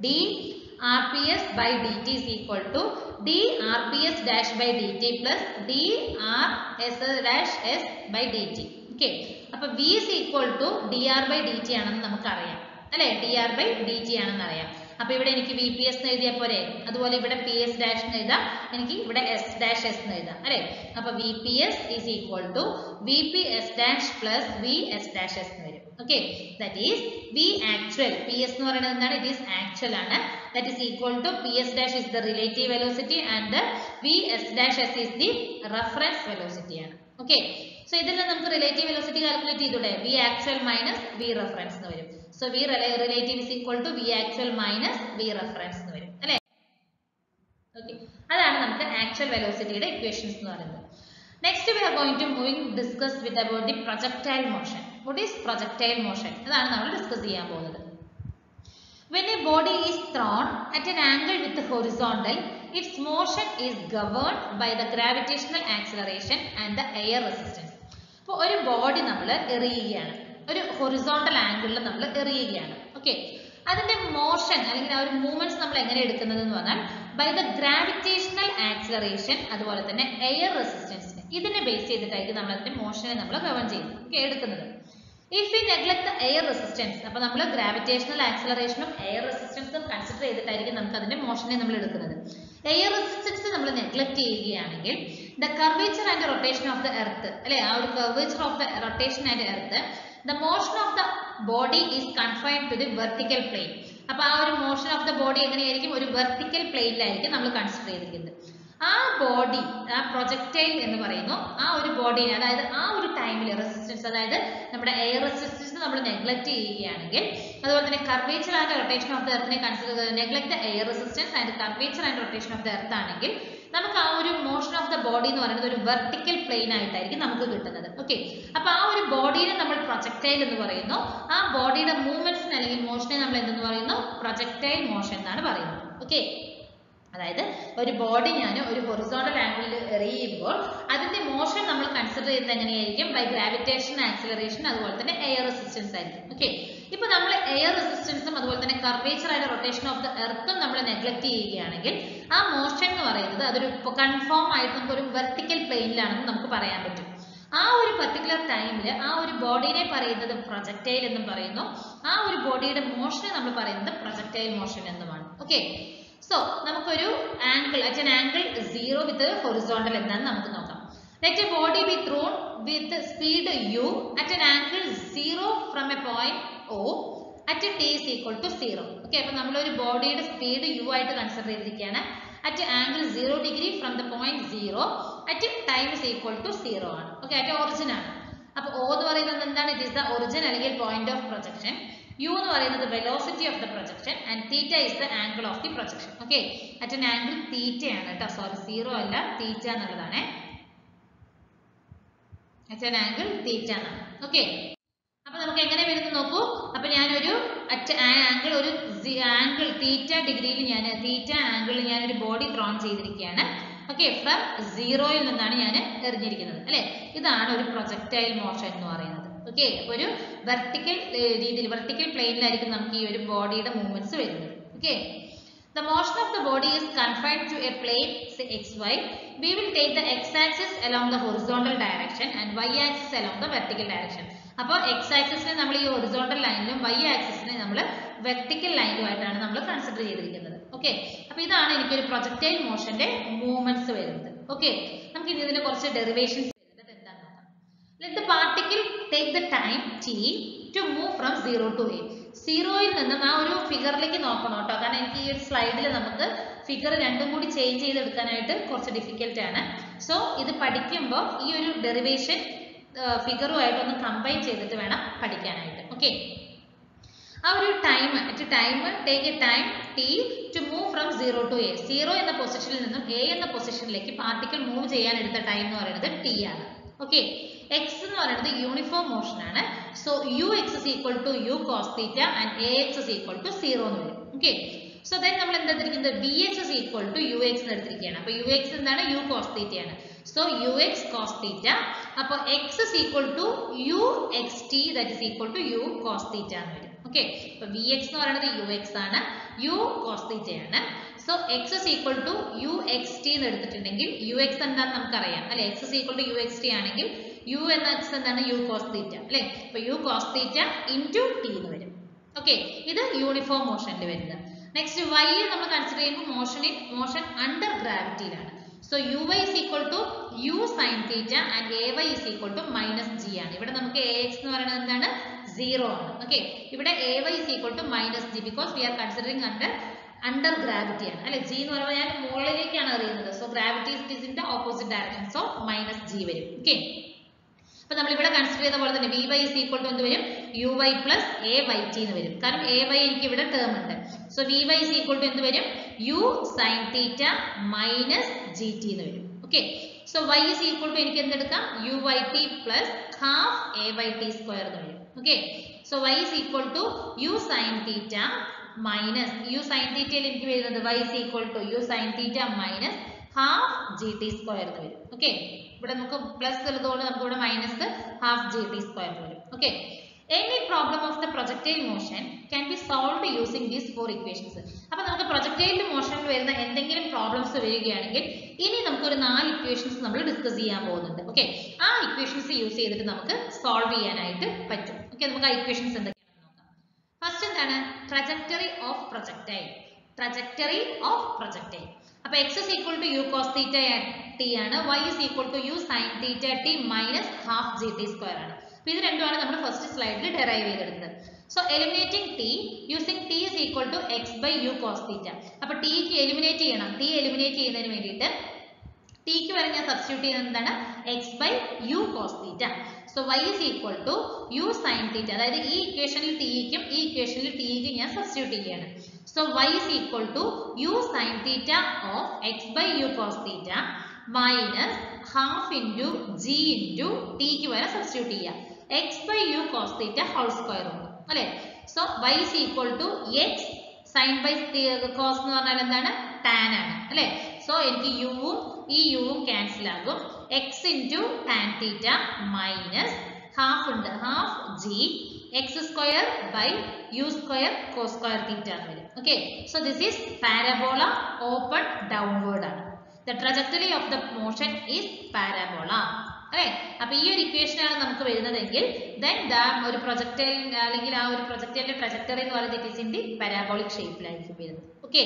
dRPS by dt is equal to dRPS dash by dt plus dRS dash S by dt. Okay, അപ്പൊ V is equal to dR by dt ആണെന്ന് നമുക്കറിയാം അല്ലെ, dR by dt ആണെന്ന് അറിയാം. അപ്പൊ ഇവിടെ എനിക്ക് VPS എന്ന് എഴുതിയാൽ പോരെ, അതുപോലെ ഇവിടെ PS dash എന്ന് എഴുതാം, എനിക്ക് ഇവിടെ S dash S എന്ന് എഴുതാം അല്ലെ. അപ്പൊ VPS is equal to VPS dash plus VS dash S എന്ന് വരും. Okay, that is V actual, PS എന്ന് പറയുന്നത് എന്താണ്? ഇറ്റ് ഈസ് ആക്ച്വൽ ആണ്. That is equal to PS dash is the relative velocity and VS dash S is the reference velocity ആണ്. Okay, so ഇതിൽ നമുക്ക് relative velocity calculate ചെയ്തൂടെ? V actual minus V reference എന്ന് വരും. So V relative is equal to V actual minus V reference എന്ന് വരും അല്ലേ. Okay, അതാണ് നമുക്ക് ആക്ച്വൽ വെലോസിറ്റിയുടെ ഇക്വേഷൻസ് എന്ന് പറയുന്നത്. Next we are going to discuss with about the projectile motion. What is projectile motion? അതാണ് നമ്മൾ ഡിസ്കസ് ചെയ്യാൻ പോകുന്നത്. When a body is thrown at an angle with the horizontal, its motion is governed by the gravitational acceleration and the air resistance. അപ്പോൾ ഒരു body നമ്മൾ എറിയുകയാണ്, ഒരു horizontal ആംഗിളിൽ നമ്മൾ എറിയുകയാണ്. ഓക്കെ, അതിന്റെ മോഷൻ അല്ലെങ്കിൽ ആ ഒരു മൂവ്മെന്റ്സ് നമ്മൾ എങ്ങനെ എടുക്കുന്നത് എന്ന് പറഞ്ഞാൽ ബൈ ദ ഗ്രാവിറ്റേഷണൽ ആക്സിലറേഷൻ, അതുപോലെ തന്നെ എയർ റെസിസ്റ്റൻസിനെ ഇതിനെ ബേസ് ചെയ്തിട്ടായിരിക്കും നമ്മൾ അതിന്റെ മോഷനെ നമ്മൾ ഗവൺ ചെയ്യുന്നത് എടുക്കുന്നത്. If we neglect the air resistance, അപ്പൊ നമ്മൾ ഗ്രാവിറ്റേഷണൽ ആക്സിലറേഷനും എയർ റെസിസ്റ്റൻസും കൺസിഡർ ചെയ്തിട്ടായിരിക്കും നമുക്ക് അതിന്റെ മോഷനെ നമ്മൾ എടുക്കുന്നത്. എയർ റെസിസ്റ്റൻസ് നമ്മൾ നെഗ്ലക്ട് ചെയ്യുകയാണെങ്കിൽ the curvature and rotation of the earth അല്ലെ, ആ ഒരു curvature of the rotation and earth, the motion of the body is confined to the vertical plane. അപ്പോൾ ആ ഒരു മോഷൻ ഓഫ് ദ ബോഡി എങ്ങനെയായിരിക്കും? ഒരു വെർട്ടിക്കൽ പ്ലെയിനിലായിരിക്കും നമ്മൾ കൺസിഡർ ചെയ്തിരിക്കുന്നത്. ആ ബോഡി, ആ പ്രൊജക്ടൈൽ എന്ന് പറയുന്നു, ആ ഒരു ബോഡിനെ, അതായത് ആ ഒരു ടൈമിൽ റെസിസ്റ്റൻസ്, അതായത് നമ്മുടെ എയർ റെസിസ്റ്റൻസ് നമ്മൾ നെഗ്ലക്ട് ചെയ്യുകയാണെങ്കിൽ, അതുപോലെ തന്നെ curvature and rotation of the എർത്തിനെ consider neglect the air resistance and curvature and rotation of the earth ആണെങ്കിൽ നമുക്ക് ആ ഒരു മോഷൻ ഓഫ് ദ ബോഡി എന്ന് പറയുന്നത് ഒരു വെർട്ടിക്കൽ പ്ലെയിൻ ആയിട്ടായിരിക്കും നമുക്ക് കിട്ടുന്നത്. ഓക്കെ, അപ്പൊ ആ ഒരു ബോഡിനെ നമ്മൾ പ്രൊജക്ടൈൽ എന്ന് പറയുന്നു, ആ ബോഡിയുടെ മൂവ്മെന്റ്സിന് അല്ലെങ്കിൽ മോഷനെ നമ്മൾ എന്തെന്ന് പറയുന്നു? പ്രൊജക്ടൈൽ മോഷൻ എന്നാണ് പറയുന്നത്. ഓക്കെ, അതായത് ഒരു ബോഡി ഞാൻ ഒരു ഹൊറിസോണ്ടൽ ആംഗിളിൽ എറിയുമ്പോൾ അതിന്റെ മോഷൻ നമ്മൾ കൺസിഡർ ചെയ്യുന്നത് എങ്ങനെയായിരിക്കും? ബൈ ഗ്രാവിറ്റേഷൻ, ആക്സിലറേഷൻ, അതുപോലെ തന്നെ എയർ റെസിസ്റ്റൻസ് ആയിരിക്കും. ഓക്കെ, ഇപ്പൊ നമ്മൾ എയർ റെസിസ്റ്റൻസും അതുപോലെ തന്നെ കർവേച്ചർ ആയ റൊട്ടേഷൻ ഓഫ് ദ എർത്തും നമ്മൾ നെഗ്ലക്ട് ചെയ്യുകയാണെങ്കിൽ ആ മോഷൻ എന്ന് പറയുന്നത് അതൊരു കൺഫേം ആയിട്ട് നമുക്ക് ഒരു വെർട്ടിക്കൽ പ്ലെയിനിലാണെന്ന് നമുക്ക് പറയാൻ പറ്റും. ആ ഒരു പർട്ടിക്കുലർ ടൈമിൽ ആ ഒരു ബോഡിനെ പറയുന്നത് പ്രൊജക്ടൈൽ എന്നും പറയുന്നു, ആ ഒരു ബോഡിയുടെ മോഷനെ നമ്മൾ പറയുന്നത് പ്രൊജക്ടൈൽ മോഷൻ എന്നുമാണ്. ഓക്കെ, സോ നമുക്കൊരു angle at an angle 0 with horizontal എന്താന്ന് നമുക്ക് നോക്കാം. Let a body be thrown with speed u at an angle 0 from a point O at t is equal to 0. Okay, അപ്പൊ നമ്മളൊരു ബോഡിയുടെ speed u ആയിട്ട് consider ചെയ്തിരിക്കുകയാണ്. at angle 0 degree from the point 0 at time is equal to 0 ആണ്. Okay, at origin ആണ്. അപ്പോൾ O എന്ന് പറയുന്നത് എന്താണ്? It is the origin അല്ലെങ്കിൽ point of projection. U എന്ന് പറയുന്നത് velocity of the projection and theta is the angle of the projection. Okay, at an angle theta ആണ് കേട്ടോ, സോറി 0 അല്ല theta എന്നുള്ളതാണ്. at an angle theta എന്നാണ്. Okay, അപ്പൊ നമുക്ക് എങ്ങനെ വരുന്നു നോക്കൂ. അപ്പൊ ഞാനൊരു ആംഗിൾ ഒരു ആംഗിൾ തീറ്റ ഡിഗ്രിയിൽ തീറ്റ ആംഗിളിൽ ഞാനൊരു ബോഡി ത്രോൺ ചെയ്തിരിക്കുകയാണ്. ഓക്കെ, ഫ്രം 0-ൽ നിന്നാണ് ഞാൻ എറിഞ്ഞിരിക്കുന്നത് അല്ലെ. ഇതാണ് ഒരു പ്രൊജക്ടൈൽ മോഷൻ എന്ന് പറയുന്നത്. ഓക്കെ, അപ്പൊ ഒരു വെർട്ടിക്കൽ രീതിയിൽ വെർട്ടിക്കൽ പ്ലെയിനിലായിരിക്കും നമുക്ക് ഈ ഒരു ബോഡിയുടെ മൂവ്മെന്റ്സ് വരുന്നത്. Okay, the motion of the body is confined to a plane, say xy. We will take the x-axis along the horizontal direction and y-axis along the vertical direction. അപ്പോൾ x-axisനെ നമ്മൾ ഈ horizontal ലൈനിലും y-axisനെ നമ്മൾ vertical ലൈനുമായിട്ടാണ് നമ്മൾ consider ചെയ്തിരിക്കുന്നത്. Okay, അപ്പോൾ ഇതാണ് എനിക്കൊരു projectile മോഷന്റെ movements വരുന്നത്. ഓക്കെ, നമുക്ക് ഇനി ഇതിനെ കുറച്ച് ഡെറിവേഷൻസ് വരുന്നത് എന്താണെന്ന് നോക്കാം. Let the particle take the time t to move from 0 to a. 0-ൽ നിന്നും ആ ഒരു ഫിഗറിലേക്ക് നോക്കണം കേട്ടോ, കാരണം എനിക്ക് ഈ ഒരു സ്ലൈഡിൽ നമുക്ക് ഫിഗർ രണ്ടും കൂടി ചേഞ്ച് ചെയ്തെടുക്കാനായിട്ട് കുറച്ച് ഡിഫിക്കൽട്ട് ആണ്. സോ ഇത് പഠിക്കുമ്പോൾ ഈ ഒരു ഡെറിവേഷൻ ഫിഗറുമായിട്ട് ഒന്ന് കമ്പൈൻ ചെയ്തിട്ട് വേണം പഠിക്കാനായിട്ട്. ഓക്കെ, ആ ഒരു time take A time t to move from 0 to a. 0 എന്ന പൊസിഷനിൽ നിന്നും a എന്ന പൊസിഷനിലേക്ക് പാർട്ടിക്കിൾ മൂവ് ചെയ്യാൻ എടുത്ത ടൈം എന്ന് പറയുന്നത് t ആണ്. ഓക്കെ, x എന്ന് പറയുന്നത് യൂണിഫോം മോഷൻ ആണ്. So ux is equal to u cos theta and ax is equal to 0 എന്ന് വരും. ഓക്കെ, സോ ദെൻ നമ്മൾ എന്താ എടുത്തിരിക്കുന്നത്? vx is equal to ux എന്ന് എടുത്തിരിക്കുകയാണ്. അപ്പോൾ ux എന്താണ്? u cos theta ആണ്. സോ ux cos theta, അപ്പോൾ x is equal to uxt, that is equal to u cos theta എന്ന് വരും. ഓക്കെ, അപ്പോൾ vx എന്ന് പറയുന്നത് ux ആണ്, u cos theta ആണ്. So x is equal to uxt എന്ന് എടുത്തിട്ടുണ്ടെങ്കിൽ ux എന്താണെന്ന് നമുക്കറിയാം അല്ലെ. x is equal to uxt ആണെങ്കിൽ u എന്ന x എന്താണ്? u cos theta അല്ലെ. അപ്പോൾ u cos theta into t എന്ന് വരും. ഓക്കെ, ഇത് യൂണിഫോം മോഷനിൽ വരുന്നത്. നെക്സ്റ്റ് y നമ്മൾ കൺസിഡർ ചെയ്യുമ്പോൾ മോഷൻ അണ്ടർ ഗ്രാവിറ്റിയിലാണ്. So uy is equal to u sin theta and ay is equal to minus g ആണ്. ഇവിടെ നമുക്ക് ax എന്ന് പറയുന്നത് എന്താണ്? 0 ആണ്. ഓക്കെ, ഇവിടെ ay is equal to minus g because we are considering under gravity ആണ് അല്ലെ. g എന്ന് പറയുമ്പോൾ ഞാൻ മുകളിലേക്കാണ് എറിയുന്നത്. So gravity is in the opposite direction. So minus g വരും. ഓക്കെ, അപ്പൊ നമ്മൾ ഇവിടെ കൺസിഡർ ചെയ്ത പോലെ തന്നെ vy is equal to എന്ത് വരും? uy plus ayt എന്ന് വരും. കാരണം ay എനിക്ക് ഇവിടെ ടേം ഉണ്ട്. So vy is equal to എന്ത് വരും? u sin theta minus gt എന്ന് വരും. Okay, so y is equal to എനിക്ക് എന്തെടുക്കാം? uyt plus half ayt square എന്ന് വരും. Okay, so y is equal to u sin theta minus u sin theta യിൽ എനിക്ക് വരുന്നത് y is equal to u sin theta minus half gt square എന്ന് വരും. Okay, ഇവിടെ നമുക്ക് പ്ലസ് ഉള്ളതുകൊണ്ട് നമുക്ക് ഇവിടെ മൈനസ് ഹാഫ് gt square എന്ന് വരും. Okay, any problem of the projectile motion can be solved using these 4 equations. അപ്പോൾ നമുക്ക് പ്രൊജക്ടൈൽ മോഷനിൽ വരുന്ന എന്തെങ്കിലും പ്രോബ്ലംസ് വരികയാണെങ്കിൽ ഇനി നമുക്ക് ഒരു 4 ഇക്വേഷൻസ് നമ്മൾ ഡിസ്കസ് ചെയ്യാൻ പോകുന്നുണ്ട്. ഓക്കെ, ആ ഇക്വേഷൻസ് യൂസ് ചെയ്തിട്ട് നമുക്ക് സോൾവ് ചെയ്യാനായിട്ട് പറ്റും. ഓക്കെ, നമുക്ക് ആ ഇക്വേഷൻസ് എന്തൊക്കെയാണെന്ന് നോക്കാം. ഫസ്റ്റ് എന്താണ്? Trajectory of projectile. അപ്പോൾ x is equal to u cos theta t ആണ്, y is equal to u sin theta t minus half gt square ആണ്. അപ്പോൾ ഇത് രണ്ടുമാണ് നമ്മൾ ഫസ്റ്റ് സ്ലൈഡിൽ ഡെറൈവ് ചെയ്തെടുത്തത്. So eliminating t using t is equal to x by u cos theta. അപ്പോൾ t ക്ക് എലിമിനേറ്റ് ചെയ്യണം. t എലിമിനേറ്റ് ചെയ്യുന്നതിന് വേണ്ടിയിട്ട് t ക്ക് വരെ ഞാൻ സബ്സ്റ്റിറ്റ്യൂട്ട് ചെയ്യുന്നത് എന്താണ്? x by u cos theta. So y is equal to u sin theta. അതായത് ഈ ഇക്വേഷനിൽ t ക്കും ഈ ഇക്വേഷനിൽ t ക്കും ഞാൻ സബ്സ്റ്റിറ്റ്യൂട്ട് ചെയ്യാണ്. So y is equal to u sin theta of x by u cos theta minus half into g into t ക്ക് വരെ സബ്സ്റ്റിറ്റ്യൂട്ട് ചെയ്യുക. x by u cos theta whole square ഉണ്ട് അല്ലേ. So y is equal to x sin by cos എന്ന് പറഞ്ഞാൽ എന്താണ്? tan ആണ് അല്ലേ. സോ എനിക്ക് യുവും ഈ യുവും ക്യാൻസൽ ആകും. x into tan theta minus half ഉണ്ട്, half g x square by u square cos square theta എന്ന് വരും. Okay, so this is parabola open downward ആണ്. The trajectory of the motion is parabola. അല്ലേ, അപ്പൊ ഈ ഒരു equation ആണ് നമുക്ക് വരുന്നതെങ്കിൽ then ഒരു പ്രൊജക്ടൈൽ അല്ലെങ്കിൽ ആ ഒരു പ്രൊജക്ടൈലിന്റെ ട്രജക്ടറി എന്ന് പറയുന്നത് it is in the parabolic ഷേപ്പിലായിരിക്കും വരുന്നത്. Okay,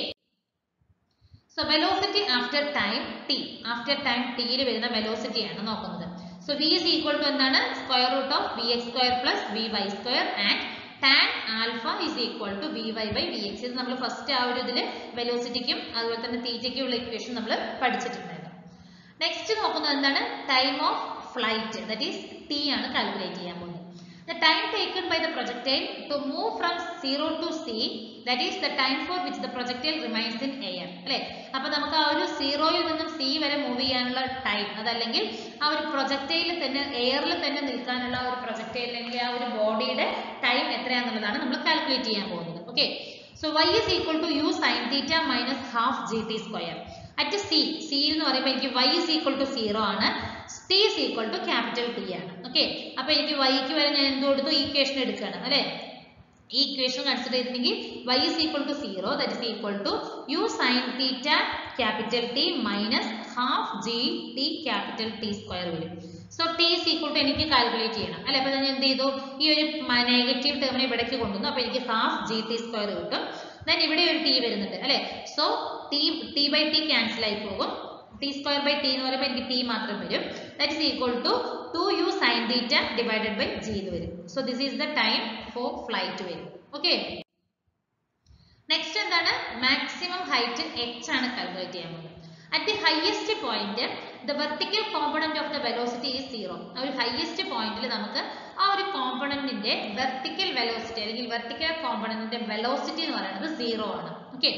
so velocity after time t, after time t യിൽ വരുന്ന വെലോസിറ്റി ആണ് നോക്കുന്നത്. So v is equal to എന്താണ്, square root of vx square plus vy square and tan ആൽഫ is equal to vy by vx. ഇത് നമ്മൾ first ആ ഒരു ഇതില് വെലോസിറ്റിക്കും അതുപോലെ തന്നെ തീറ്റയ്ക്കും ഉള്ള ഇക്വേഷൻ നമ്മൾ പഠിച്ചിട്ടുണ്ടായിരുന്നു. നെക്സ്റ്റ് നോക്കുന്നത് എന്താണ്, time of flight, that is t ആണ് കാൽക്കുലേറ്റ് ചെയ്യാൻ പോകുന്നത്. The time taken by the projectile to move from 0 to c, that is the time for which the projectile remains in air. അല്ലേ, അപ്പൊ നമുക്ക് ആ ഒരു 0യിൽ നിന്നും c വരെ മൂവ് ചെയ്യാനുള്ള ടൈം, അതല്ലെങ്കിൽ ആ ഒരു പ്രൊജക്ടൈലിൽ തന്നെ എയറിൽ തന്നെ നിൽക്കാനുള്ള ഒരു പ്രൊജക്ടൈൽ അല്ലെങ്കിൽ ആ ഒരു ബോഡിയുടെ ടൈം എത്രയാണെന്നുള്ളതാണ് നമ്മൾ കാൽക്കുലേറ്റ് ചെയ്യാൻ പോകുന്നത്. Okay, so y is equal to u sin theta minus half gt square. At c, c എന്ന് പറയുമ്പോൾ എനിക്ക് y is equal to 0 ആണ്, t is equal to capital T ആണ്. ഓക്കെ, അപ്പൊ എനിക്ക് y ക്ക് വരെ ഞാൻ എന്ത് കൊടുത്തു, ഈക്വേഷൻ എടുക്കുകയാണ് അല്ലെ. ഈ ഇക്വേഷൻ കൺസിഡർ ചെയ്തിട്ടുണ്ടെങ്കിൽ y is equal to 0, that is equal to u sin theta capital T minus half g t capital T square വരും. So t is equal to എനിക്ക് കാൽക്കുലേറ്റ് ചെയ്യണം അല്ലെ. അപ്പൊ ഞാൻ എന്ത് ചെയ്തു, ഈ ഒരു നെഗറ്റീവ് ടേമിനെ ഇവിടേക്ക് കൊണ്ടുവന്നു. അപ്പൊ എനിക്ക് half g t square കിട്ടും. then ഇവിടെ ഒരു t വരുന്നുണ്ട് അല്ലെ. So t by t cancel ആയി പോകും. t square by t എന്ന് പറയുമ്പോൾ എനിക്ക് t മാത്രം വരും. that is equal to 2u sin theta divided by g എന്ന് വരും. so this is the time for flight വരും. okay, നെക്സ്റ്റ് എന്താണ്, മാക്സിമം ഹൈറ്റ് h ആണ് കാൽക്കുലേറ്റ് ചെയ്യാൻ പോകുന്നത്. at the highest point the vertical component of the velocity is 0. ആ ഒരു highest പോയിന്റിൽ നമുക്ക് ആ ഒരു കോമ്പണന്റിന്റെ വെർട്ടിക്കൽ വെലോസിറ്റി അല്ലെങ്കിൽ വെർട്ടിക്കൽ കോമ്പണന്റിന്റെ വെലോസിറ്റി എന്ന് പറയുന്നത് 0 ആണ്. Okay,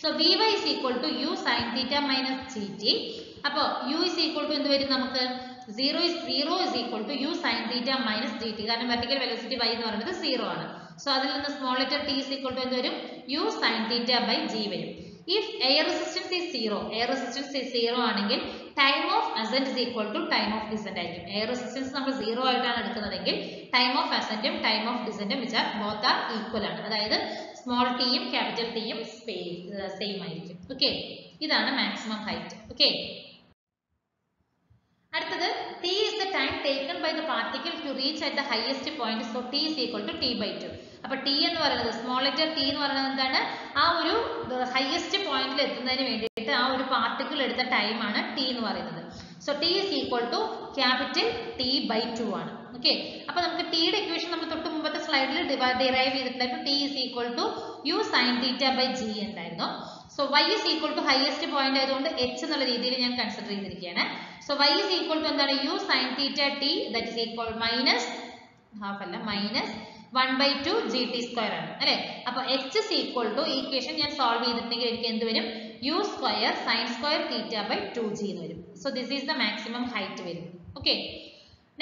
so vy is equal to u sin theta minus gt. അപ്പോൾ u is equal to എന്ത് വരും, നമുക്ക് 0 is equal to u sin theta minus gt, കാരണം വെർട്ടിക്കൽ വെലോസിറ്റി y എന്ന് പറയുന്നത് 0 ആണ്. സോ അതിൽ നിന്ന് small letter t is equal to എന്ത് വരും, u sin theta by g വരും. If air resistance is 0, air resistance is 0 ആണെങ്കിൽ time of ascent is equal to time of descent ആയിരിക്കും. air resistance നമ്മൾ 0 ആയിട്ടാണ് എടുക്കുന്നതെങ്കിൽ time of ascentഉം time of descentഉം which are both are equal ആണ്. അതായത് small ടിയും capital ടിയും സെയിം ആയിരിക്കും. ഓക്കെ, ഇതാണ് മാക്സിമം ഹൈറ്റ്. ഓക്കെ, അടുത്തത് t is the time taken by the particle to reach at the highest point, so t is equal to t by 2. അപ്പൊ t എന്ന് പറയുന്നത് സ്മോൾ ലെറ്റർ t എന്ന് പറയുന്നത് എന്താണ്, ആ ഒരു ഹൈയസ്റ്റ് പോയിന്റിൽ എത്തുന്നതിന് വേണ്ടിയിട്ട് ആ ഒരു പാർട്ടിക്കിൾ എടുത്ത ടൈം ആണ് t എന്ന് പറയുന്നത്. So t is equal to capital t by 2 ആണ്. ഓക്കെ, അപ്പൊ നമുക്ക് t യുടെ ഇക്വേഷൻ നമ്മൾ തൊട്ട് മുമ്പത്തെ സ്ലൈഡിൽ ഡിറൈവ് ചെയ്തിട്ടുണ്ടായിരുന്നു. t is equal to u sin theta by g എന്തായിരുന്നു. So y is equal to highest point ആയതുകൊണ്ട് h എന്നുള്ള രീതിയിൽ ഞാൻ കൺസിഡർ ചെയ്തിരിക്കുകയാണ്. So y is equal to എന്താണ്, u sin theta t, that is equal minus half അല്ല minus 1/2 gt square ആണ് അല്ലെ. അപ്പൊ h is equal to equation ഞാൻ സോൾവ് ചെയ്തിട്ടുണ്ടെങ്കിൽ എനിക്ക് എന്ത് വരും, u square sin square theta by 2g എന്ന് വരും. So this is the maximum height വരും. Okay,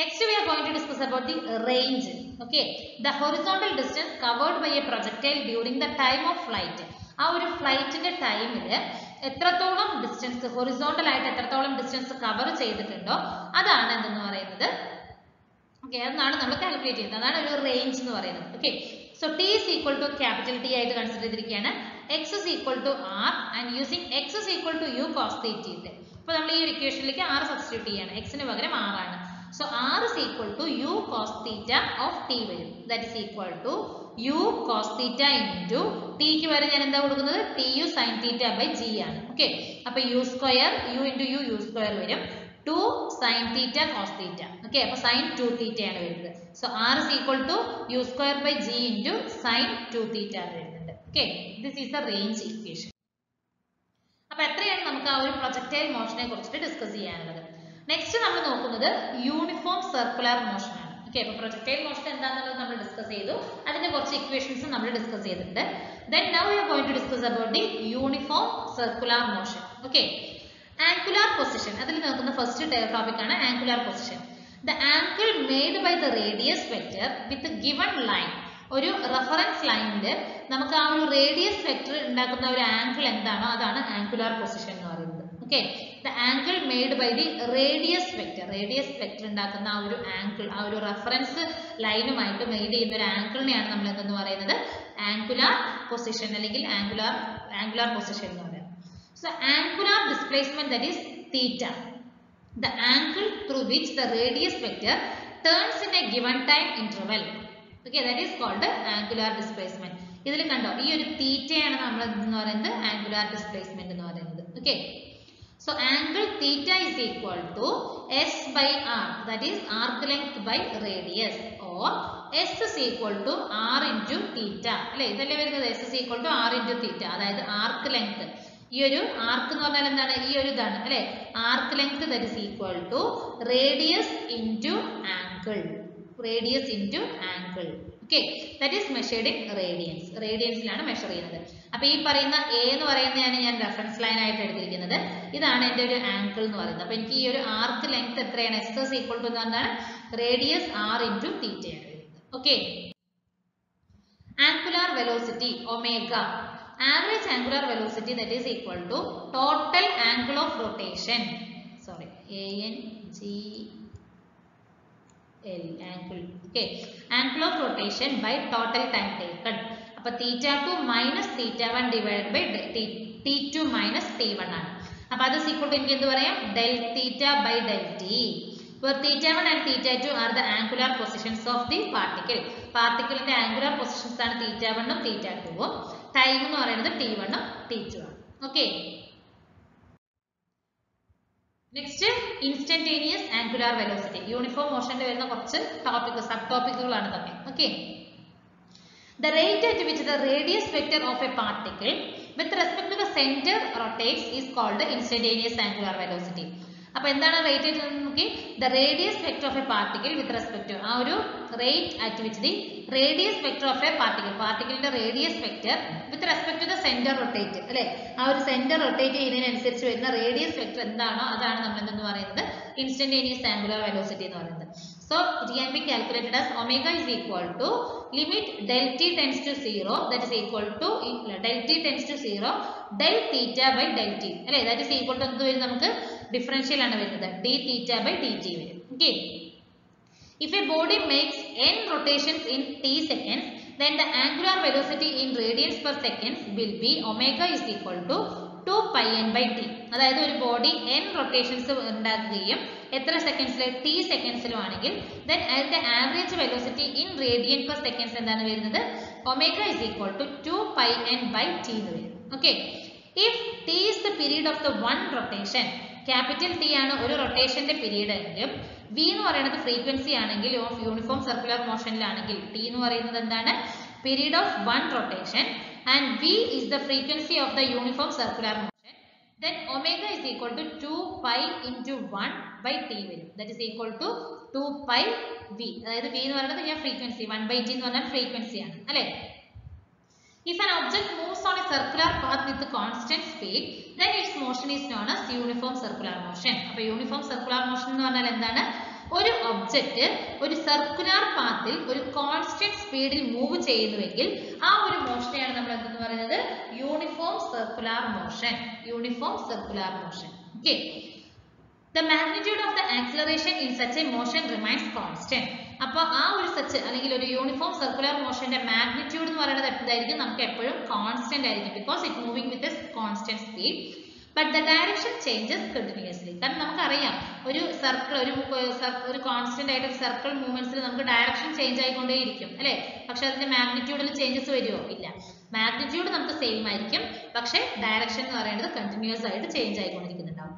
next we are going to discuss about the range. okay, the horizontal distance covered by a projectile during the time of flight. ആ ഒരു ഫ്ലൈറ്റിന്റെ ടൈമിൽ എത്രത്തോളം distance horizontal ആയിട്ട് എത്രത്തോളം distance cover ചെയ്തിട്ടുണ്ടോ അതാണ് എന്തെന്ന് പറയുന്നത്. ഓക്കെ, അതാണ് നമ്മൾ കാൽക്കുലേറ്റ് ചെയ്യുന്നത്, അതാണ് ഒരു റേഞ്ച് എന്ന് പറയുന്നത്. Okay, so t is equal to capital T ആയിട്ട് കൺസിഡർ ചെയ്തിരിക്കുകയാണ്. x is equal to r and using x is equal to u cos theta. അപ്പോൾ നമ്മൾ ഈ ഒരു ഇക്വേഷനിലേക്ക് r സബ്സ്റ്റിറ്റ്യൂട്ട് ചെയ്യാണ്, x ന് പകരം r ആണ്. So r is equal to u cos theta of t വരും. that is equal to u cos theta into t ക്ക് വരെ ഞാൻ എന്താ കൊടുക്കുന്നത്, tu sin theta by g ആണ്. ഓക്കെ, അപ്പൊ u square u into u square വരും 2 sin theta cos theta. Okay, അപ്പൊ sin 2 theta ആണ് വരുന്നത്. So r is equal to u square by g into sin 2 theta ആണ് വരുന്നത്. Okay, this is the range equation. അപ്പൊ എത്രയാണ് നമുക്ക് ആ ഒരു പ്രൊജക്ടൈൽ മോഷനെ കുറിച്ചിട്ട് ഡിസ്കസ് ചെയ്യാനുള്ളത്. നെക്സ്റ്റ് നമ്മൾ നോക്കുന്നത് യൂണിഫോം സർക്കുലർ മോഷൻ ആണ്. ഓക്കെ, അപ്പൊ പ്രൊജക്ടൈൽ മോഷൻ എന്താണെന്നുള്ളത് നമ്മൾ ഡിസ്കസ് ചെയ്തു, അതിന്റെ കുറച്ച് ഇക്വേഷൻസ് നമ്മൾ ഡിസ്കസ് ചെയ്തിട്ടുണ്ട്. then now we are going to discuss about the uniform circular motion. okay, angular position, അതിൽ നോക്കുന്ന ഫസ്റ്റ് ടോപ്പിക് ആണ് angular position. the angle made by the radius vector with a given line ഒരു reference ലൈനിൽ നമുക്ക് ആ ഒരു radius vector ഉണ്ടാക്കുന്ന ഒരു ആംഗിൾ എന്താണോ അതാണ് ആംഗുലാർ പൊസിഷൻ എന്ന് പറയുന്നത്. Okay, the angle made by the radius vector ഉണ്ടാക്കുന്ന ആ ഒരു ആംഗിൾ, ആ ഒരു റഫറൻസ് ലൈനുമായിട്ട് മെയ്ഡ് ചെയ്യുന്ന ഒരു ആംഗിളിനെയാണ് നമ്മൾ എന്തെന്ന് പറയുന്നത്, ആംഗുലാർ പൊസിഷൻ അല്ലെങ്കിൽ ആംഗുലാർ പൊസിഷൻ എന്ന് പറയുന്നത്. So angular displacement that is theta, the angle through which the radius vector turns in a given time interval. Okay, that is called angular displacement. ഇതിൽ കണ്ടോ ഈ ഒരു തീറ്റയാണ് നമ്മൾ എന്ന് പറയുന്നത് ആംഗുലാർ ഡിസ്പ്ലേസ്മെന്റ് എന്ന് പറയുന്നത്. Okay, so angle theta is equal to s by r, that is arc length by radius, or s is equal to r into theta. അല്ലേ, ഇതല്ലേ വരുന്നത്, s is equal to r into theta, അതായത് arc length. ഈ ഒരു ആർക്ക് എന്ന് പറഞ്ഞാൽ എന്താണ്, ഈ ഒരു ഇതാണ് അല്ലെ, arc length that is equal to radius into angle, radius into angle. Okay, that is measured in radians, റേഡിയൻസിലാണ് മെഷർ ചെയ്യുന്നത്. അപ്പൊ ഈ പറയുന്ന എ എന്ന് പറയുന്നതാണ് ഞാൻ റെഫറൻസ് ലൈൻ ആയിട്ട് എടുത്തിരിക്കുന്നത്. ഇതാണ് എന്റെ ഒരു ആംഗിൾ എന്ന് പറയുന്നത്. അപ്പൊ എനിക്ക് ഈ ഒരു ആർക്ക് ലെങ്ത് എത്രയാണ്, എസ് ഇസ് ഈക്വൽ ടു എന്താണ്, റേഡിയസ് ആർ ഇൻറ്റു തീറ്റയാണ് വരുന്നത്. Okay, angular velocity omega, average angular velocity that is equal to total angle of rotation, sorry, angle, okay, angle of rotation by total time taken. appo theta 2 minus theta 1 divided by t2 minus t1 ആണ്. appo അത് is equal to എനിക്ക് എന്ത് പറയാം, del theta by del t, where theta 1 and theta 2 are the angular positions of the particle. പാർട്ടിക്കിളിന്റെ angular positions ആണ് theta 1 ഉം theta 2 ഉം. Time എന്ന് പറയുന്നത് t1 ഉം t2 ആണ്. Okay, next instantaneous angular velocity, uniform മോഷനിൽ വരുന്ന കുറച്ച് ടോപ്പിക് സബ് ടോപ്പിക്കുകളാണ് ഇതൊക്കെ. Okay, the rate at which the radius vector of a particle with respect to the center rotates is called instantaneous angular velocity. അപ്പോൾ എന്താണ് rate ആയിട്ട് നോക്കി, the radius vector of a particle with respect to, ആ ഒരു rate at which the radius vector of a particle, പാർട്ടിക്കിളിന്റെ radius vector with respect to the centre rotate, അല്ലെ, ആ ഒരു സെന്റർ റൊട്ടേറ്റ് ചെയ്യുന്നതിനനുസരിച്ച് വരുന്ന റേഡിയസ് വെക്ടർ എന്താണോ അതാണ് നമ്മൾ എന്തെന്ന് പറയുന്നത്, ഇൻസ്റ്റന്റേനിയസ് ആംഗുലാർ വെലോസിറ്റി എന്ന് പറയുന്നത്. So it can be calculated as omega is equal to limit del t tends to 0, that is equal to del t tends to 0 del theta by del t, അല്ലെ, that is equal to എന്ത് വരും, നമുക്ക് differential ആണ് വരുന്നത്, d theta by dt വരും. Okay, if a body makes n rotations in t seconds, then the angular velocity in radians per seconds will be omega is equal to 2 pi n by t. അതായത് ഒരു body n rotations ഉണ്ടാക്കുകയും എത്ര സെക്കൻഡ്സിൽ, t സെക്കൻഡ്സിലും ആണെങ്കിൽ then അതിന്റെ average velocity in radian per seconds എന്താണ് വരുന്നത്, omega is equal to 2 pi n by t എന്ന് വരും. Okay, if t is the period of the one rotation, capital T ആണ് ഒരു റൊട്ടേഷന്റെ പീരീഡ് എങ്കിലും, v എന്ന് പറയുന്നത് ഫ്രീക്വൻസി ആണെങ്കിൽ ഓഫ് യൂണിഫോം സർക്കുലർ മോഷനിലാണെങ്കിൽ t എന്ന് പറയുന്നത് എന്താണ്, period of one rotation, and v is the frequency of the uniform circular motion, then omega is equal to 2 pi into 1 by t വരും, that is equal to 2 pi v, അതായത് v എന്ന് പറയുന്നത് ഞാൻ frequency, 1 by t എന്ന് പറഞ്ഞാൽ frequency ആണ്, അല്ലേ. If an object moves on a circular path with constant speed, then its motion is known as uniform circular motion. അപ്പോൾ uniform circular motion എന്ന് പറഞ്ഞാൽ എന്താണ്, ഒരു ഒബ്ജക്റ്റ് ഒരു സർക്കുലർ പാത്തിൽ ഒരു കോൺസ്റ്റന്റ് സ്പീഡിൽ മൂവ് ചെയ്യുന്നുവെങ്കിൽ ആ ഒരു മോഷനെയാണ് നമ്മൾ എന്തെന്ന് പറയുന്നത്, uniform circular motion, uniform circular motion. Okay, the magnitude of the acceleration in such a motion remains constant. അപ്പോൾ ആ ഒരു സച്ച് അല്ലെങ്കിൽ ഒരു യൂണിഫോം സർക്കുലർ മോഷന്റെ മാഗ്നിറ്റ്യൂഡ് എന്ന് പറയുന്നത് എന്തായിരിക്കും, നമുക്ക് എപ്പോഴും കോൺസ്റ്റന്റ് ആയിരിക്കും, because it moving with a constant speed, but the direction changes continuously. കാരണം നമുക്കറിയാം ഒരു സർക്കിൾ ഒരു കോൺസ്റ്റന്റ് ആയിട്ട് ഒരു സർക്കിൾ മൂവ്മെന്റ്സിൽ നമുക്ക് ഡയറക്ഷൻ ചേഞ്ച് ആയിക്കൊണ്ടേയിരിക്കും, അല്ലെ. പക്ഷെ അതിന്റെ മാഗ്നിറ്റ്യൂഡിൽ ചേഞ്ചസ് വരുമോ, ഇല്ല. മാഗ്നിറ്റ്യൂഡ് നമുക്ക് സെയിം ആയിരിക്കും, പക്ഷെ ഡയറക്ഷൻ എന്ന് പറയുന്നത് കണ്ടിന്യൂസ് ആയിട്ട് change ആയിക്കൊണ്ടിരിക്കുന്നുണ്ടാവും.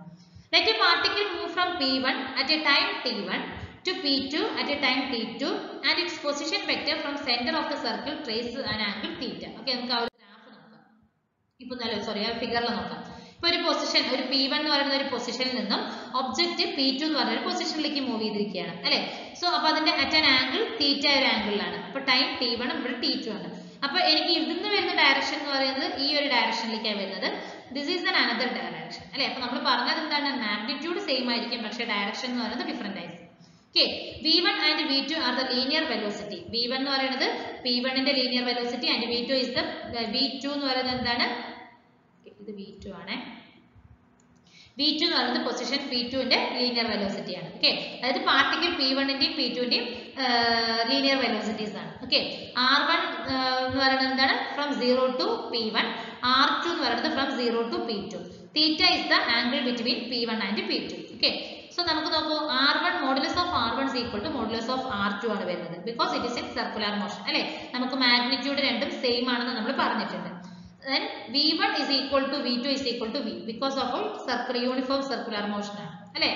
Let a particle move from P1 at a time T1 to P2 at a time T2 and its position vector from center of the circle traces an angle theta. Okay, നമുക്ക് ആ ഒരു graph നോക്കാം. ഇപ്പോൾ ആ ഫിഗറിൽ നോക്കാം. ഇപ്പോൾ ഒരു പൊസിഷൻ, ഒരു P1 എന്ന് പറയുന്ന ഒരു പൊസിഷനിൽ നിന്നും ഒബ്ജക്റ്റ് P2 എന്ന് പറയുന്ന ഒരു പൊസിഷനിലേക്ക് മൂവ് ചെയ്തിരിക്കുകയാണ്, അല്ലെ. സോ അപ്പോൾ അതിന്റെ അറ്റ് ആൻ ആംഗിൾ തീറ്റ ഒരു ആംഗിളിലാണ്. അപ്പോൾ ടൈം T1 ഇവിടെ T2 ആണ്. അപ്പോൾ എനിക്ക് ഇതിന്ന് വരുന്ന ഡയറക്ഷൻ എന്ന് പറയുന്നത് ഈ ഒരു ഡയറക്ഷനിലേക്കാണ് വരുന്നത്. This is an another direction, അല്ലെ. അപ്പോൾ നമ്മൾ പറഞ്ഞത് എന്താണ്, മാഗ്നിറ്റ്യൂഡ് സെയിം ആയിരിക്കും, പക്ഷേ ഡയറക്ഷൻ എന്ന് പറയുന്നത് ഡിഫറെന്റ് ആയിരിക്കും. Okay, V1 and V2 are the linear velocity. V1 എന്ന് പറയുന്നത് P1 ന്റെ linear velocity and V2 is the V2 എന്ന് പറയുന്നത് എന്താണ്? ഇത് V2 ആണ്. V2 എന്ന് പറയുന്നത് പൊസിഷൻ P2 ന്റെ linear velocity ആണ്. Okay, അതായത് പാർട്ടിക്കിൾ P1 ന്റെയും P2 ന്റെയും linear velocities ആണ്. Okay, R1 എന്ന് പറയുന്നത് എന്താണ്? From 0 to P1. R2 എന്ന് പറയുന്നത് from 0 to P2. Theta is the angle between P1 and P2. Okay. So, നമുക്ക് നോക്കൂ R1 modulus of R1 is equal to modulus of R2 ആണ് വരുന്നത് because it is in circular motion അല്ലേ നമുക്ക് magnitude രണ്ടും same ആണെന്ന് നമ്മൾ പറഞ്ഞിട്ടുണ്ട്. Then V1 is equal to V2 is equal to V because of uniform circular motion ആണ് അല്ലേ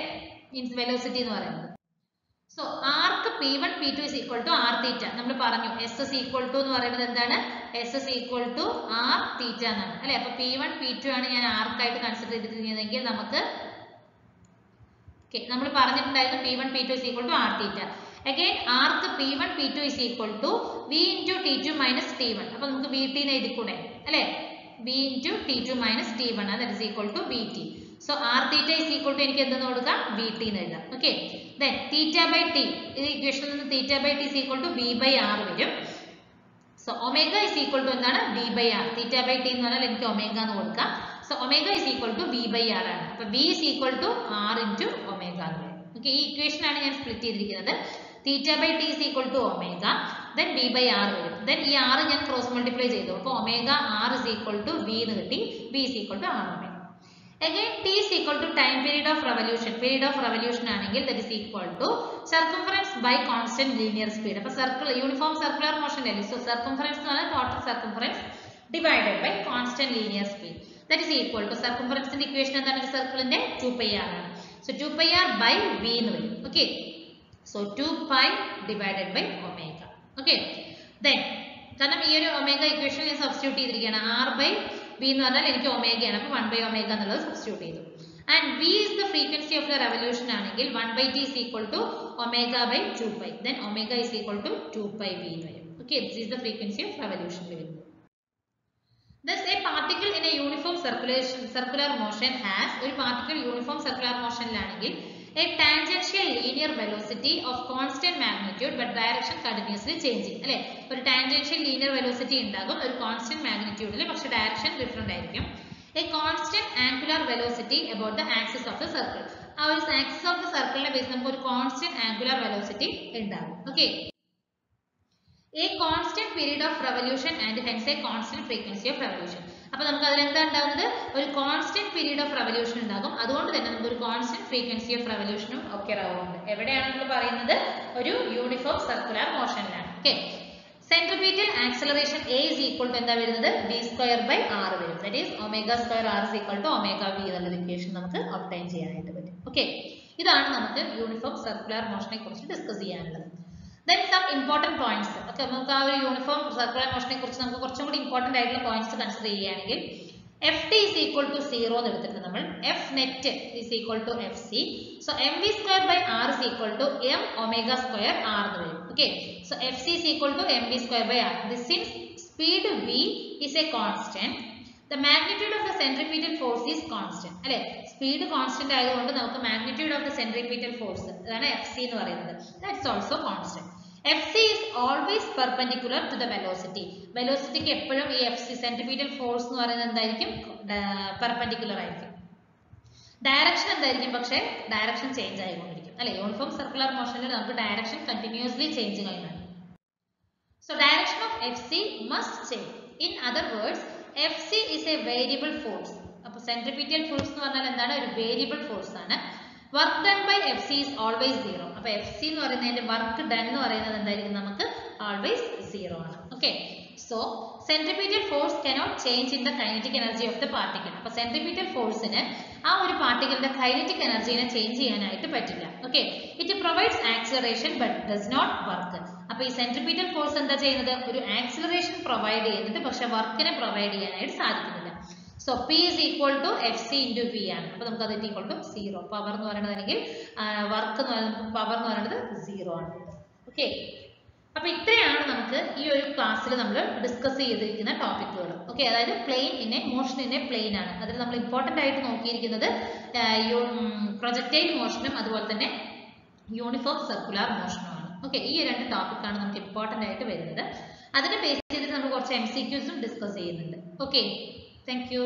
means velocity എന്ന് പറയുന്നത്. So, arc P1 P2 is equal to R theta നമ്മൾ പറഞ്ഞു S is equal to എന്ന് പറയുന്നത് എന്താണ് S is equal to R theta എന്നാണ് അല്ലേ അപ്പോൾ P1 P2 ആണ് ഞാൻ arc ആയിട്ട് കൺസിഡർ ചെയ്തിരിക്കുന്നതെങ്കിൽ നമുക്ക് നമ്മൾ പറഞ്ഞിട്ടുണ്ടായിരുന്നു P1 P2 is equal to R theta. Again arc P1 P2 is equal to V into T2 minus T1. അപ്പോൾ നമുക്ക് VT എന്ന് എഴുതിക്കൂടെ അല്ലേ V into T2 minus T1 that is equal to VT. So R theta is equal to എനിക്ക് എന്തെന്ന് കൊടുക്കാം VT എന്ന് എഴുതാം. Okay. Then theta by T ഈ ഇക്വേഷനിൽ നിന്ന് theta by T is equal to V by R വരും. So omega is equal to എന്താണ് V by R. Theta by T എന്ന് പറഞ്ഞാൽ എനിക്ക് omega എന്ന് കൊടുക്കാം. So omega is equal to V by R ആണ്. അപ്പോൾ V is equal to R into omega. Okay, ഈ ഇക്വേഷൻ ആണ് ഞാൻ സ്പ്ലിറ്റ് ചെയ്തിരിക്കുന്നത്. Theta by T is equal to omega. Then V by R വരും. Then ഈ R ഞാൻ cross multiply ചെയ്തു. അപ്പോൾ omega R is equal to V എന്ന് കിട്ടി. V is equal to R omega. Again T is equal to time period of revolution. Period of revolution ആണെങ്കിൽ that is equal to circumference by constant linear speed. അപ്പോൾ circle uniform circular motion അല്ലേ. So circumference എന്ന് പറഞ്ഞാൽ total circumference divided by constant linear speed. That is equal to circumference in the equation എന്താണ് ഒരു സർക്കിളിന്റെ 2πr ആണ്. So 2πr by V എന്ന് വരും. Okay. So 2π divided by omega. Okay. Then കാരണം ഈ ഒരു ഒമേഗ ഇക്വേഷൻ ഞാൻ സബ്സ്റ്റിറ്റ്യൂട്ട് ചെയ്തിരിക്കുകയാണ് R by V എന്ന് പറഞ്ഞാൽ എനിക്ക് ഒമേഗയാണ് അപ്പോൾ 1 by omega എന്നുള്ളത് സബ്സ്റ്റിറ്റ്യൂട്ട് ചെയ്തു. And V is the frequency of the revolution ആണെങ്കിൽ 1 by T is equal to omega by 2π. Then omega is equal to 2π V എന്ന് വരും. Okay. This is the frequency of revolution വരുന്നത്. Thus, a particle in a uniform circular motion has a particle uniform circular motion ലാണെങ്കിൽ a tangential linear velocity of constant magnitude but direction continuously changing അല്ലേ ഒരു tangential linear velocity ഉണ്ടാകും ഒരു constant magnitude പക്ഷേ direction different ആയിരിക്കും. A constant angular velocity about the axis of the circle ആ ഒരു axis of the circle base നമുക്ക് ഒരു constant angular velocity ഉണ്ടാകും. Okay. A constant period of revolution and hence a constant frequency of revolution. അപ്പോൾ നമുക്ക് അതിൽ എന്താ ഉണ്ടാകുന്നത് ഒരു കോൺസ്റ്റന്റ് പീരീഡ് ഓഫ് റെവല്യൂഷൻ ഉണ്ടാകും അതുകൊണ്ട് തന്നെ നമുക്ക് ഒരു കോൺസ്റ്റന്റ് ഫ്രീക്വൻസി ഓഫ് റെവല്യൂഷനും ഒക്കെ ആവുന്നുണ്ട്. എവിടെയാണ് നമ്മൾ പറയുന്നത് ഒരു യൂണിഫോം സർക്കുലർ മോഷനിലാണ്. Okay centripetal acceleration A is equal to എന്താ വരുന്നത് v² by r വരും. That is ω² r is equal to omega v എന്നുള്ള ഇക്വേഷൻ നമുക്ക് ഒബ്റ്റൈൻ ചെയ്യാനായിട്ട് പറ്റും. ഓക്കെ ഇതാണ് നമുക്ക് യൂണിഫോം സർക്കുലർ മോഷനെ കുറിച്ച് ഡിസ്കസ് ചെയ്യാനുള്ളത്. Then some important points. Okay, നമുക്ക് ആ ഒരു യൂണിഫോം സർക്കുലർ മോഷനെ കുറിച്ച് നമുക്ക് കുറച്ചും കൂടി ഇമ്പോർട്ടന്റ് ആയിട്ടുള്ള പോയിന്റ്സ് കൺസിഡർ ചെയ്യുകയാണെങ്കിൽ Ft is equal to 0 എന്ന് എടുത്തിട്ടുണ്ട് നമ്മൾ F net is equal to Fc. So mv² by r is equal to m omega square r എന്ന് വരും. Okay, so Fc is equal to mv² by r. This since speed v is a constant, the magnitude of the centripetal force is constant. അല്ലേ speed constant ആയതുകൊണ്ട് നമുക്ക് magnitude of the centripetal force അതാണ് Fc എന്ന് പറയുന്നത്. That's also constant. Fc is always perpendicular to the velocity. വെലോസിറ്റിക്ക് എപ്പോഴും ഈ Fc centripetal force എന്ന് പറയുന്നത് എന്തായിരിക്കും പെർപെൻഡിക്കുലർ ആയിരിക്കും. ഡയറക്ഷൻ എന്തായിരിക്കും പക്ഷേ ഡയറക്ഷൻ ചേഞ്ച് ആയിക്കൊണ്ടിരിക്കും അല്ലെ യൂണിഫോം സർക്കുലർ മോഷനിൽ നമുക്ക് ഡയറക്ഷൻ കണ്ടിന്യൂസ്ലി ചേഞ്ച് ചെയ്യുന്നുണ്ട്. So direction of Fc must change. In other words, Fc is a variable force. അപ്പോൾ സെൻട്രിപീറ്റൽ ഫോഴ്സ് എന്ന് പറഞ്ഞാൽ എന്താണ് ഒരു വേരിയബിൾ ഫോഴ്സ് ആണ്. Work done by Fc is always 0. അപ്പോൾ Fc എന്ന് പറയുന്നതിന്റെ വർക്ക് ഡൺ എന്ന് പറയുന്നത് എന്തായിരിക്കും നമുക്ക് always 0 ആണ്. Okay so centripetal force cannot change in the kinetic energy of the particle. അപ്പോൾ സെൻട്രിപീറ്റൽ ഫോഴ്സിന് ആ ഒരു പാർട്ടിക്കിളിന്റെ കൈനറ്റിക് എനർജിനെ ചേഞ്ച് ചെയ്യാനായിട്ട് പറ്റില്ല. Okay it provides acceleration but does not work. അപ്പോൾ ഈ സെൻട്രിപീറ്റൽ ഫോഴ്സ് എന്താ ചെയ്യുന്നത് ഒരു ആക്സിലറേഷൻ പ്രൊവൈഡ് ചെയ്യുന്നുണ്ട് പക്ഷെ വർക്കിനെ പ്രൊവൈഡ് ചെയ്യാനായിട്ട് സാധിക്കുന്നില്ല. So P is equal to Fc into V ആണ്. അപ്പോൾ നമുക്ക് അത് ഈക്വൽ ടു 0. പവർ എന്ന് പറയുന്നത് അല്ലെങ്കിൽ വർക്ക് പവർ എന്ന് പറയുന്നത് 0 ആണ്. ഓക്കെ അപ്പോൾ ഇത്രയാണ് നമുക്ക് ഈ ഒരു ക്ലാസ്സിൽ നമ്മൾ ഡിസ്കസ് ചെയ്തിരിക്കുന്ന ടോപ്പിക്കുകൾ. ഓക്കെ അതായത് പ്ലെയിൻ ഇന്നെ മോഷൻ ഇന്നെ പ്ലെയിൻ ആണ്. അതിൽ നമ്മൾ ഇമ്പോർട്ടൻ്റ് ആയിട്ട് നോക്കിയിരിക്കുന്നത് പ്രൊജക്റ്റൈൽ മോഷനും അതുപോലെ തന്നെ യൂണിഫോം സർക്കുലർ മോഷനുമാണ്. ഓക്കെ, ഈ രണ്ട് ടോപ്പിക്കാണ് നമുക്ക് ഇമ്പോർട്ടൻ്റ് ആയിട്ട് വരുന്നത്. അതിനെ ബേസ് ചെയ്തിട്ട് നമ്മൾ കുറച്ച് MCQസും ഡിസ്കസ് ചെയ്യുന്നുണ്ട്. Okay, thank you.